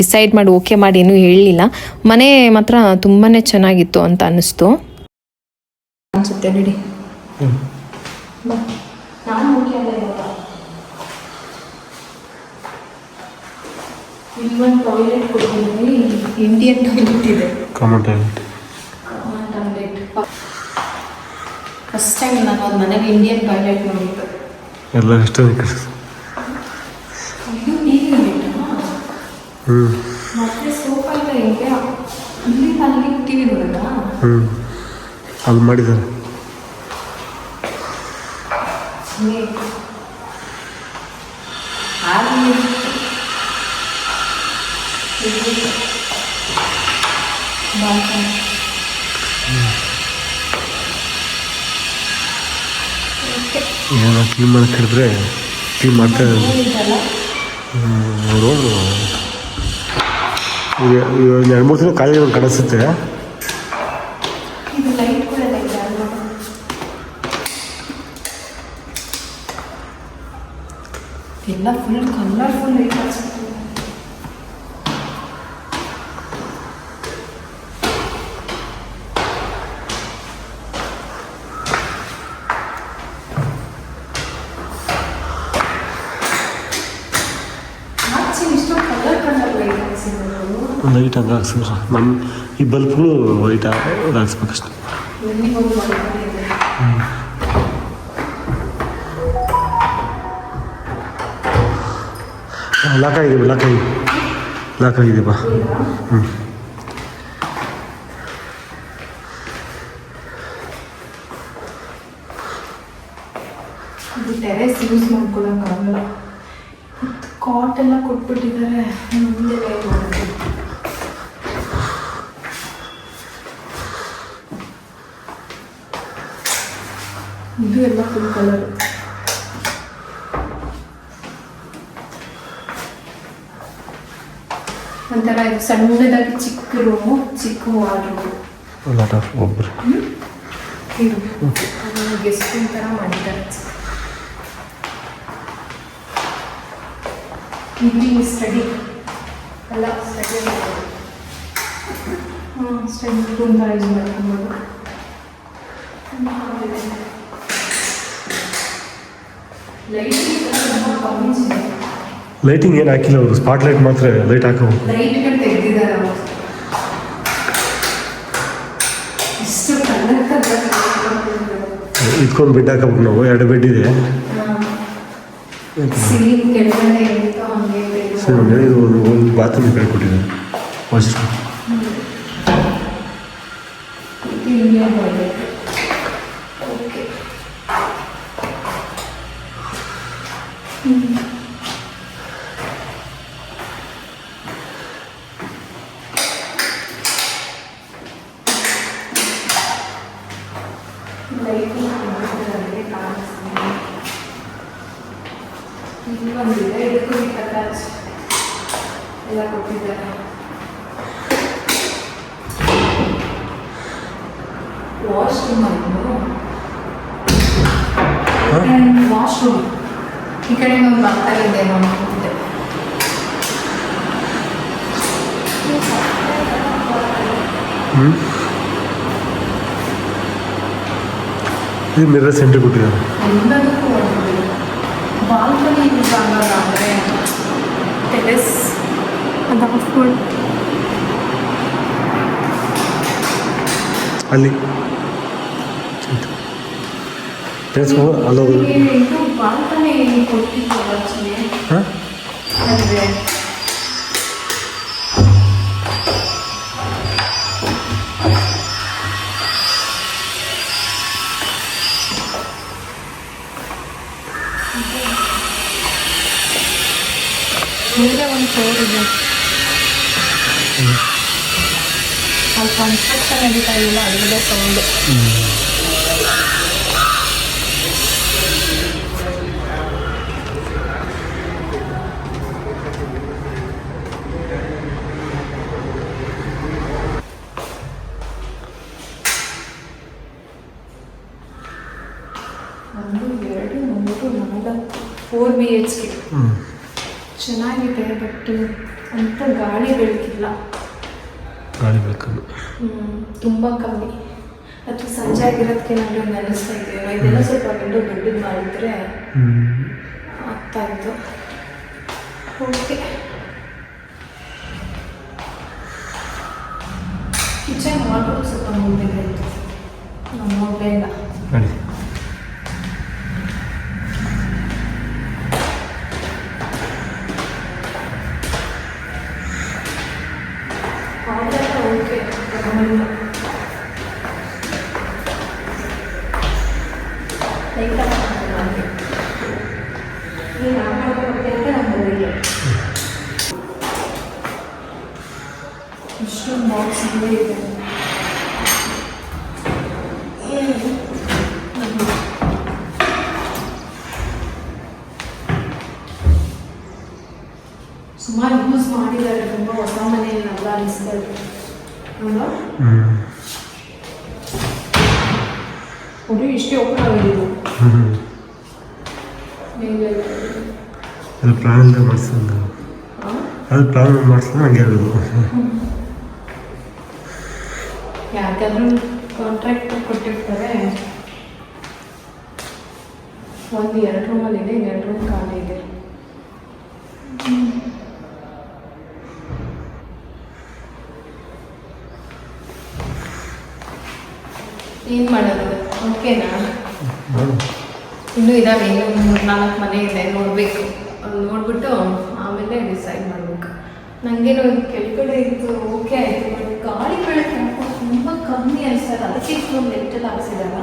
ಡಿಸೈಡ್ ಮಾಡಿ ಓಕೆ ಮಾಡಿ ಏನೂ ಹೇಳಲಿಲ್ಲ. ಮನೆ ಮಾತ್ರ ತುಂಬಾ ಚೆನ್ನಾಗಿತ್ತು ಅಂತ ಅನ್ನಿಸ್ತು ಅನಿಸುತ್ತೆ. ನೋಡಿ ಇಲ್ಲೊಂದು ಟಾಯ್ಲೆಟ್ ಕೊಟ್ಟಿದ್ದೀವಿ, ಇಂಡಿಯನ್ ಟಾಯ್ಲೆಟ್ ಇದೆ, ಕಾಮನ್ ಟಾಯ್ಲೆಟ್. ಫಸ್ಟ್ ಟೈಮ್ ನಾನು ಒಂದು ಮನೆಗೆ ಇಂಡಿಯನ್ ಟಾಯ್ಲೆಟ್ ನೋಡಿದ್ದು. ಎಲ್ಲ ಎಷ್ಟು ಮತ್ತೆ ಸೋಫಾ ಎಲ್ಲ ಹೆಂಗೆ ಅಲ್ಲಿ ಟಿವಿ ನೋಡೋದಾ? ಅಲ್ಲಿ ಮಾಡಿದ್ದಾರೆ. ಏನೋ ಕ್ಲೀನ್ ಮಾಡಕ್ಕೆ ಹೇಳಿದ್ರೆ ಕ್ಲೀನ್ ಮಾಡ್ತಾ ರೋಡು 2-3 ದಿನ ಖಾಲಿ ಕಾಣಿಸುತ್ತೆ. ಎಲ್ಲ ಫುಲ್ ಕಲರ್ಫುಲ್ ಲೈಟ್ ಅನ್ಸುತ್ತೆ. ಲೈಟ್ ಹಂಗೆ ಹಾಕ್ಸಿದ್ರೆ ನಮ್ಮ ಈ ಬಲ್ಪ್ಗಳು ವೈಟ್ ಹಾಕ್ಸ್ಬೇಕಷ್ಟೆ. ಲಾಕ್ ಆಗಿದೆ ಬಾ. ಹ್ಞೂ ಇದು ಟೆರೆಸ್ ಯೂಸ್ ಮಾಡ್ಕೊಳಕ್ಕಾಗಲ್ಲ. ಕಾಟ್ ಎಲ್ಲ ಕೊಟ್ಬಿಟ್ಟಿದ್ದಾರೆ. ಮುಂದೆ ಮಾಡೋದು ಇದು ಎಲ್ಲ ಫುಲ್ ಕಲರ್. ಒಂಥರ ಇದು ಸಣ್ಣದಾಗಿ ಚಿಕ್ಕ ರೂಮು, ಚಿಕ್ಕ ವಾರ್ಡ್ರೋಬ್. ಲಾಟ್ ಆಫ್ ಒಬ್ಬರು ಇದು ಗೆಸ್ಟ್ ರೂಮ್ ಥರ ಮಾಡಿದ್ದಾರೆ. ಇಲ್ಲಿ ಸ್ಟಡಿ ಎಲ್ಲ ಸ್ಟಡಿ ಸ್ಟಡಿ ರೂಮ್ ಥರ ಯೂಸ್ ಮಾಡ್ಕೊಬೋದು. ಲೈಟಿಂಗ್ ಏನು ಹಾಕಿಲ್ಲ ಅವರು, ಸ್ಪಾಟ್ ಲೈಟ್ ಮಾತ್ರ ಲೈಟ್ ಹಾಕವು. ಲೈಟ್ಗಳು ತೆಗೆದಿದ್ದಾರೆ ಅವರು. ಇಷ್ಟು ಇದ್ಕೊಂಡು ಬೆಡ್ ಹಾಕಬೇಕು ನಾವು. 2 ಬೆಡ್ ಇದೆ. ಸೀಲಿಂಗ್ ಕೆಳಗಡೆ ಇತ್ತು ಹಂಗೆ ಸರಿ, ಇದು ಒಂದು ಬಾತ್ರೂಮ್ ಕಡೆ ಕೊಟ್ಟಿದ್ದಾರೆ. Washroom okay. ಇಲ್ಲಿ ಒಂದಿದೆ, ಇದಕ್ಕೂ ಅಟ್ಯಾಚ್ ಎಲ್ಲ ಕೊಟ್ಟಿದ್ದಾರೆ. ವಾಶ್ರೂಮ್ ವಾಶ್ರೂಮ್ ಈ ಕಡೆ ಒಂದು ಬರ್ತಾ ಇದೆ ನೋಡ್ಕೊಂಡೆ. ಇದು ಮಿರರ್ ಸೆಂಟ್ರ್ ಕೊಟ್ಟಿದ್ದಾರೆ. ಎಲ್ಲದಕ್ಕೂ ಬಾಲ್ಕನಿ ಯೂಸ್ ಆಗಲ್ಲ ಅಂದರೆ ಟೆರೆಸ್ ಅಂತ ಹಾಸ್ಕೊಂಡು ಅಲ್ಲಿ ಅಲ್ಲೋ ಇದು ಬಾಲ್ಕನಿ ಕೊಟ್ಟಿತ್ತು ಆಕ್ಚುಲಿ. ಹಾಂ ಅಂದರೆ ಮುಂದೆ ಒಂದು ಫ್ಲೋರ್ ಇದೆ. ಅಲ್ಲಿ ಕನ್ಸ್ಟ್ರಕ್ಷನ್ ನಡೀತಾ ಇಲ್ಲ, ಅಲ್ಲಿದೆ ಸೌಂಡು. ಒಂದು 2 3 4 4 BHK ಚೆನ್ನಾಗಿದೆ. ಬಟ್ ಅಂತ ಗಾಳಿ ಬೆಳಕಿಲ್ಲ, ಗಾಳಿ ಬೆಳಕನ್ನು ತುಂಬ ಕಮ್ಮಿ. ಅಥವಾ ಸಂಜೆ ಆಗಿರೋದಕ್ಕೆ ನನಗೆ ನೆನೆಸ್ತಾ ಇದ್ದೀವಿ. ಇದೆಲ್ಲ ಸ್ವಲ್ಪ ವಿಂಡೋ ದೊಡ್ಡದು ಮಾಡಿದ್ರೆ ಆಗ್ತಾ ಇತ್ತು. ಓಕೆ, ಕಿಚನ್ ವಾರ್ಡ್ರೋಬ್ ಸ್ವಲ್ಪ ಮುಂದಿದೆ ಇತ್ತು, ನಾನು ನೋಡಲೇ ಇಲ್ಲ. ಗಾಳಿ ಓಕೆ. ಇಷ್ಟೊಂದು ಬಾಕ್ಸ್ ಇದೆ. ಸುಮಾರು ಯೂಸ್ ಮಾಡಿದ್ದಾರೆ, ತುಂಬ ಹೊಸ ಮನೆಯಲ್ಲ ಅನಿಸ್ತಾ ಇದೆ. ಹುಡುಗಿ ಇಷ್ಟೇ ಓಪನ್ ಆಗಿದ್ದು ಅದು ಪ್ಲಾನ್ ಮಾಡಿಸಿದ, ಅದು ಪ್ಲಾನ್ ಮಾಡಿಸಿದ ಹಂಗೆ ಆಗೋದು. ಯಾಕಂದ್ರೆ ಕಾಂಟ್ರಾಕ್ಟ್ ಕೊಟ್ಟಿರ್ತಾರೆ. ಒಂದು 2 ರೂಮಲ್ಲಿದೆ, 2 ರೂಮ್ ಖಾಲಿ ಇದೆ. ಏನು ಮಾಡೋದು? ಓಕೆನಾ? ಇನ್ನೂ ಇದಾವೆ, ಇನ್ನೂ 3-4 ಮನೆ ಇದೆ, ನೋಡಬೇಕು. ನೋಡ್ಬಿಟ್ಟು ಆಮೇಲೆ ಡಿಸೈಡ್ ಮಾಡಬೇಕು. ನನಗೇನು ಕೆಳಗಡೆ ಇದು ಓಕೆ ಆಯಿತು, ಬಟ್ ಗಾಳಿ ಬೆಳಕು ತುಂಬ ಕಮ್ಮಿ ಅನಿಸ್ತದೆ. ಅದಕ್ಕೆ ಇಷ್ಟೊಂದು ಲೆಟ್ಟಲ್ಲಿ ಹಾಕ್ಸಿದಾರ.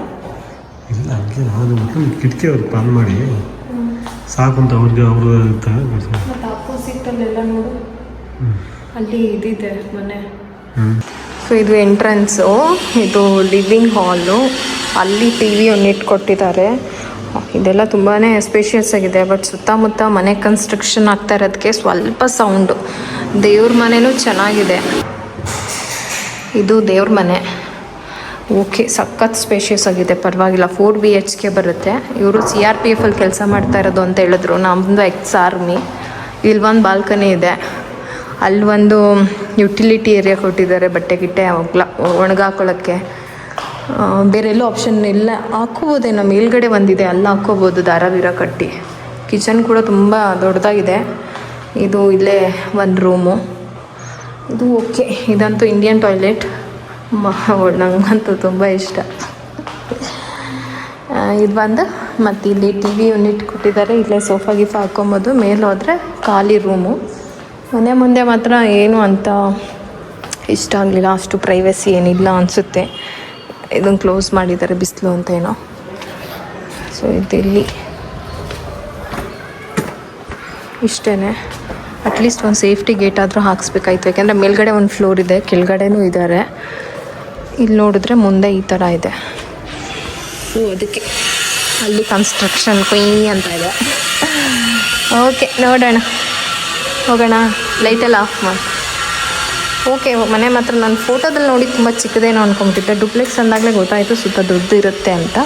ಇಲ್ಲ ಹಂಗೆ ನಾನು ಕಿಟಕಿ ಅವ್ರು ಪ್ಲಾನ್ ಮಾಡಿ ಸಾಕು ಅಂತ ಅವ್ರಿಗೆ ಅವರು ಇರ್ತಾರೆ. ಮತ್ತು ಅಪೋಸಿಟಲ್ಲೆಲ್ಲ ನೋಡು, ಅಲ್ಲಿ ಇದಿದೆ ಮನೆ. ಸೊ ಇದು ಎಂಟ್ರೆನ್ಸು, ಇದು ಲಿವಿಂಗ್ ಹಾಲು. ಅಲ್ಲಿ ಟಿ ವಿ ಯೂನಿಟ್ ಕೊಟ್ಟಿದ್ದಾರೆ. ಇದೆಲ್ಲ ತುಂಬಾ ಸ್ಪೇಷಿಯಸ್ ಆಗಿದೆ. ಬಟ್ ಸುತ್ತಮುತ್ತ ಮನೆ ಕನ್ಸ್ಟ್ರಕ್ಷನ್ ಆಗ್ತಾ ಇರೋದಕ್ಕೆ ಸ್ವಲ್ಪ ಸೌಂಡು. ದೇವ್ರ ಮನೆಯೂ ಚೆನ್ನಾಗಿದೆ. ಇದು ದೇವ್ರ ಮನೆ. ಓಕೆ, ಸಖತ್ ಸ್ಪೇಷಿಯಸ್ ಆಗಿದೆ, ಪರವಾಗಿಲ್ಲ. 4 BHK ಬರುತ್ತೆ. ಇವರು CRPF ಅಲ್ಲಿ ಕೆಲಸ ಮಾಡ್ತಾ ಇರೋದು ಅಂತ ಹೇಳಿದ್ರು. ನಮ್ಮದು ಎಕ್ಸ್-ಆರ್ಮಿ. ಇಲ್ಲೊಂದು ಬಾಲ್ಕನಿ ಇದೆ. ಅಲ್ಲಿ ಒಂದು ಯುಟಿಲಿಟಿ ಏರಿಯಾ ಕೊಟ್ಟಿದ್ದಾರೆ, ಬಟ್ಟೆ ಗಿಟ್ಟೆ ಒಣಗಾಕೊಳ್ಳೋಕ್ಕೆ. ಬೇರೆ ಎಲ್ಲೂ ಆಪ್ಷನ್ ಇಲ್ಲ. ಹಾಕ್ಕೋಬೋದೇನೋ, ಮೇಲ್ಗಡೆ ಒಂದಿದೆ, ಅಲ್ಲಿ ಹಾಕ್ಕೋಬೋದು ದಾರ ಕಟ್ಟಿ. ಕಿಚನ್ ಕೂಡ ತುಂಬ ದೊಡ್ಡದಾಗಿದೆ. ಇದು ಇಲ್ಲೇ ಒಂದು ರೂಮು. ಇದು ಓಕೆ. ಇದಂತೂ ಇಂಡಿಯನ್ ಟಾಯ್ಲೆಟ್. ನನಗಂತೂ ತುಂಬ ಇಷ್ಟ. ಇದು ಬಂದು ಮತ್ತು ಇಲ್ಲಿ ಟಿ ವಿ ಯೂನಿಟ್ ಕೊಟ್ಟಿದ್ದಾರೆ. ಇಲ್ಲೇ ಸೋಫಾ ಗಿಫಾ ಹಾಕ್ಕೊಬೋದು. ಮೇಲೆ ಹೋದರೆ ಖಾಲಿ ರೂಮು. ಮನೆ ಮುಂದೆ ಮಾತ್ರ ಏನು ಅಂತ ಇಷ್ಟ ಆಗಲಿಲ್ಲ, ಅಷ್ಟು ಪ್ರೈವಸಿ ಏನಿಲ್ಲ ಅನಿಸುತ್ತೆ. ಇದನ್ನು ಕ್ಲೋಸ್ ಮಾಡಿದ್ದಾರೆ, ಬಿಸಿಲು ಅಂತ ಏನೋ. ಸೊ ಇಲ್ಲಿ ಇಷ್ಟೇ. ಅಟ್ಲೀಸ್ಟ್ ಒಂದು ಸೇಫ್ಟಿ ಗೇಟ್ ಆದರೂ ಹಾಕ್ಸ್ಬೇಕಾಯ್ತು, ಯಾಕೆಂದರೆ ಮೇಲ್ಗಡೆ ಒಂದು ಫ್ಲೋರ್ ಇದೆ, ಕೆಳಗಡೆನೂ ಇದ್ದಾರೆ. ಇಲ್ಲಿ ನೋಡಿದ್ರೆ ಮುಂದೆ ಈ ಥರ ಇದೆ. ಸೊ ಅದಕ್ಕೆ ಅಲ್ಲಿ ಕನ್ಸ್ಟ್ರಕ್ಷನ್ ಕೊಯ್ ಅಂತ ಇದೆ. ಓಕೆ, ನೋಡೋಣ, ಹೋಗೋಣ. ಲೈಟೆಲ್ಲ ಆಫ್ ಮಾಡಿ. ಓಕೆ, ಮನೆ ಮಾತ್ರ ನಾನು ಫೋಟೋದಲ್ಲಿ ನೋಡಿ ತುಂಬ ಚಿಕ್ಕದೇನೋ ಅಂದ್ಕೊಂಬಿಟ್ಟಿದ್ದೆ. ಡುಪ್ಲೆಕ್ಸ್ ಅಂದಾಗಲೇ ಗೊತ್ತಾಯಿತು ಸುತ್ತ ದೊಡ್ಡದು ಇರುತ್ತೆ ಅಂತ.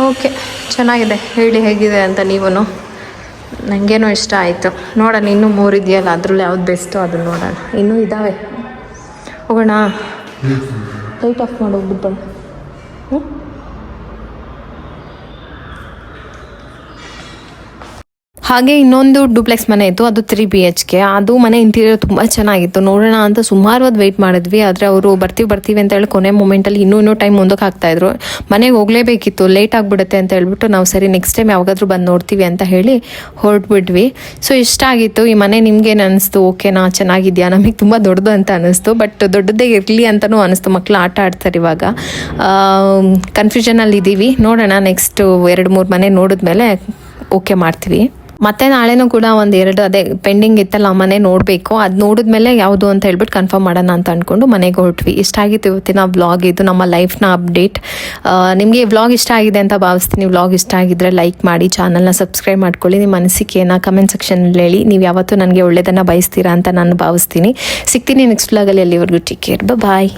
ಓಕೆ, ಚೆನ್ನಾಗಿದೆ. ಹೇಳಿ ಹೇಗಿದೆ ಅಂತ ನೀವು. ನನಗೇನೋ ಇಷ್ಟ ಆಯಿತು. ನೋಡೋಣ, ಇನ್ನೂ 3 ಇದೆಯಲ್ಲ, ಅದರಲ್ಲಿ ಯಾವ್ದು ಬೆಸ್ಟೋ ಅದನ್ನು ನೋಡೋಣ. ಇನ್ನೂ ಇದ್ದಾವೆ. ಹೋಗೋಣ. ಲೈಟ್ ಆಫ್ ಮಾಡಿ ಹೋಗ್ಬಿಟ್ಟು. ಹಾಗೆ ಇನ್ನೊಂದು ಡೂಪ್ಲೆಕ್ಸ್ ಮನೆ ಇತ್ತು, ಅದು 3 BHK. ಅದು ಮನೆ ಇಂಟೀರಿಯರ್ ತುಂಬ ಚೆನ್ನಾಗಿತ್ತು. ನೋಡೋಣ ಅಂತ ಸುಮಾರು ಹೊತ್ತು ವೆಯ್ಟ್ ಮಾಡಿದ್ವಿ. ಆದರೆ ಅವರು ಬರ್ತೀವಿ ಅಂತ ಹೇಳಿ ಕೊನೆ ಮೂಮೆಂಟಲ್ಲಿ ಇನ್ನೂ ಟೈಮ್ ಮುಂದಕ್ಕೆ ಹಾಕ್ತಾಯಿದ್ರು. ಮನೆಗೆ ಹೋಗಲೇಬೇಕಿತ್ತು, ಲೇಟ್ ಆಗಿಬಿಡುತ್ತೆ ಅಂತ ಹೇಳ್ಬಿಟ್ಟು ನಾವು ಸರಿ ನೆಕ್ಸ್ಟ್ ಟೈಮ್ ಯಾವಾಗಾದ್ರೂ ಬಂದು ನೋಡ್ತೀವಿ ಅಂತ ಹೇಳಿ ಹೊರಟ್ಬಿಟ್ವಿ. ಸೊ ಇಷ್ಟ ಆಗಿತ್ತು ಈ ಮನೆ. ನಿಮ್ಗೇನು ಅನ್ನಿಸ್ತು? ಓಕೆನಾ, ಚೆನ್ನಾಗಿದೆಯಾ? ನಮಗೆ ತುಂಬ ದೊಡ್ಡದು ಅಂತ ಅನ್ನಿಸ್ತು, ಬಟ್ ದೊಡ್ಡದೇ ಇರಲಿ ಅಂತಲೂ ಅನ್ನಿಸ್ತು. ಮಕ್ಕಳು ಆಟ ಆಡ್ತಾರೆ ಇವಾಗ. ಕನ್ಫ್ಯೂಷನಲ್ಲಿ ಇದ್ದೀವಿ. ನೋಡೋಣ, ನೆಕ್ಸ್ಟ್ 2-3 ಮನೆ ನೋಡಿದ್ಮೇಲೆ ಓಕೆ ಮಾಡ್ತೀವಿ. ಮತ್ತು ನಾಳೆನೂ ಕೂಡ 1-2 ಅದೇ ಪೆಂಡಿಂಗ್ ಇತ್ತಲ್ಲ ಮನೆ ನೋಡಬೇಕು. ಅದು ನೋಡಿದ್ಮೇಲೆ ಯಾವುದು ಅಂತ ಹೇಳ್ಬಿಟ್ಟು ಕನ್ಫರ್ಮ್ ಮಾಡೋಣ ಅಂತ ಅಂದ್ಕೊಂಡು ಮನೆಗೆ ಹೊರಟ್ವಿ. ಇಷ್ಟ ಆಗಿತ್ತು ಇವತ್ತಿನ ವ್ಲಾಗ್. ಇದು ನಮ್ಮ ಲೈಫ್ನ ಅಪ್ಡೇಟ್. ನಿಮಗೆ ವ್ಲಾಗ್ ಇಷ್ಟ ಆಗಿದೆ ಅಂತ ಭಾವಿಸ್ತೀನಿ. ವ್ಲಾಗ್ ಇಷ್ಟ ಆಗಿದ್ದರೆ ಲೈಕ್ ಮಾಡಿ, ಚಾನಲ್ನ ಸಬ್ಸ್ಕ್ರೈಬ್ ಮಾಡ್ಕೊಳ್ಳಿ. ನಿಮ್ಮ ಅನಿಸಿಕೆಯನ್ನು ಕಮೆಂಟ್ ಸೆಕ್ಷನಲ್ಲಿ ಹೇಳಿ. ನೀವು ಯಾವತ್ತೂ ನನಗೆ ಒಳ್ಳೆಯದನ್ನು ಬಯಸ್ತೀರಾ ಅಂತ ನಾನು ಭಾವಿಸ್ತೀನಿ. ಸಿಗ್ತೀನಿ ನೆಕ್ಸ್ಟ್ ವ್ಲಾಗಲ್ಲಿ. ಅಲ್ಲಿವರೆಗೂ ಟೇಕ್ ಕೇರ್, ಬಾಯ್.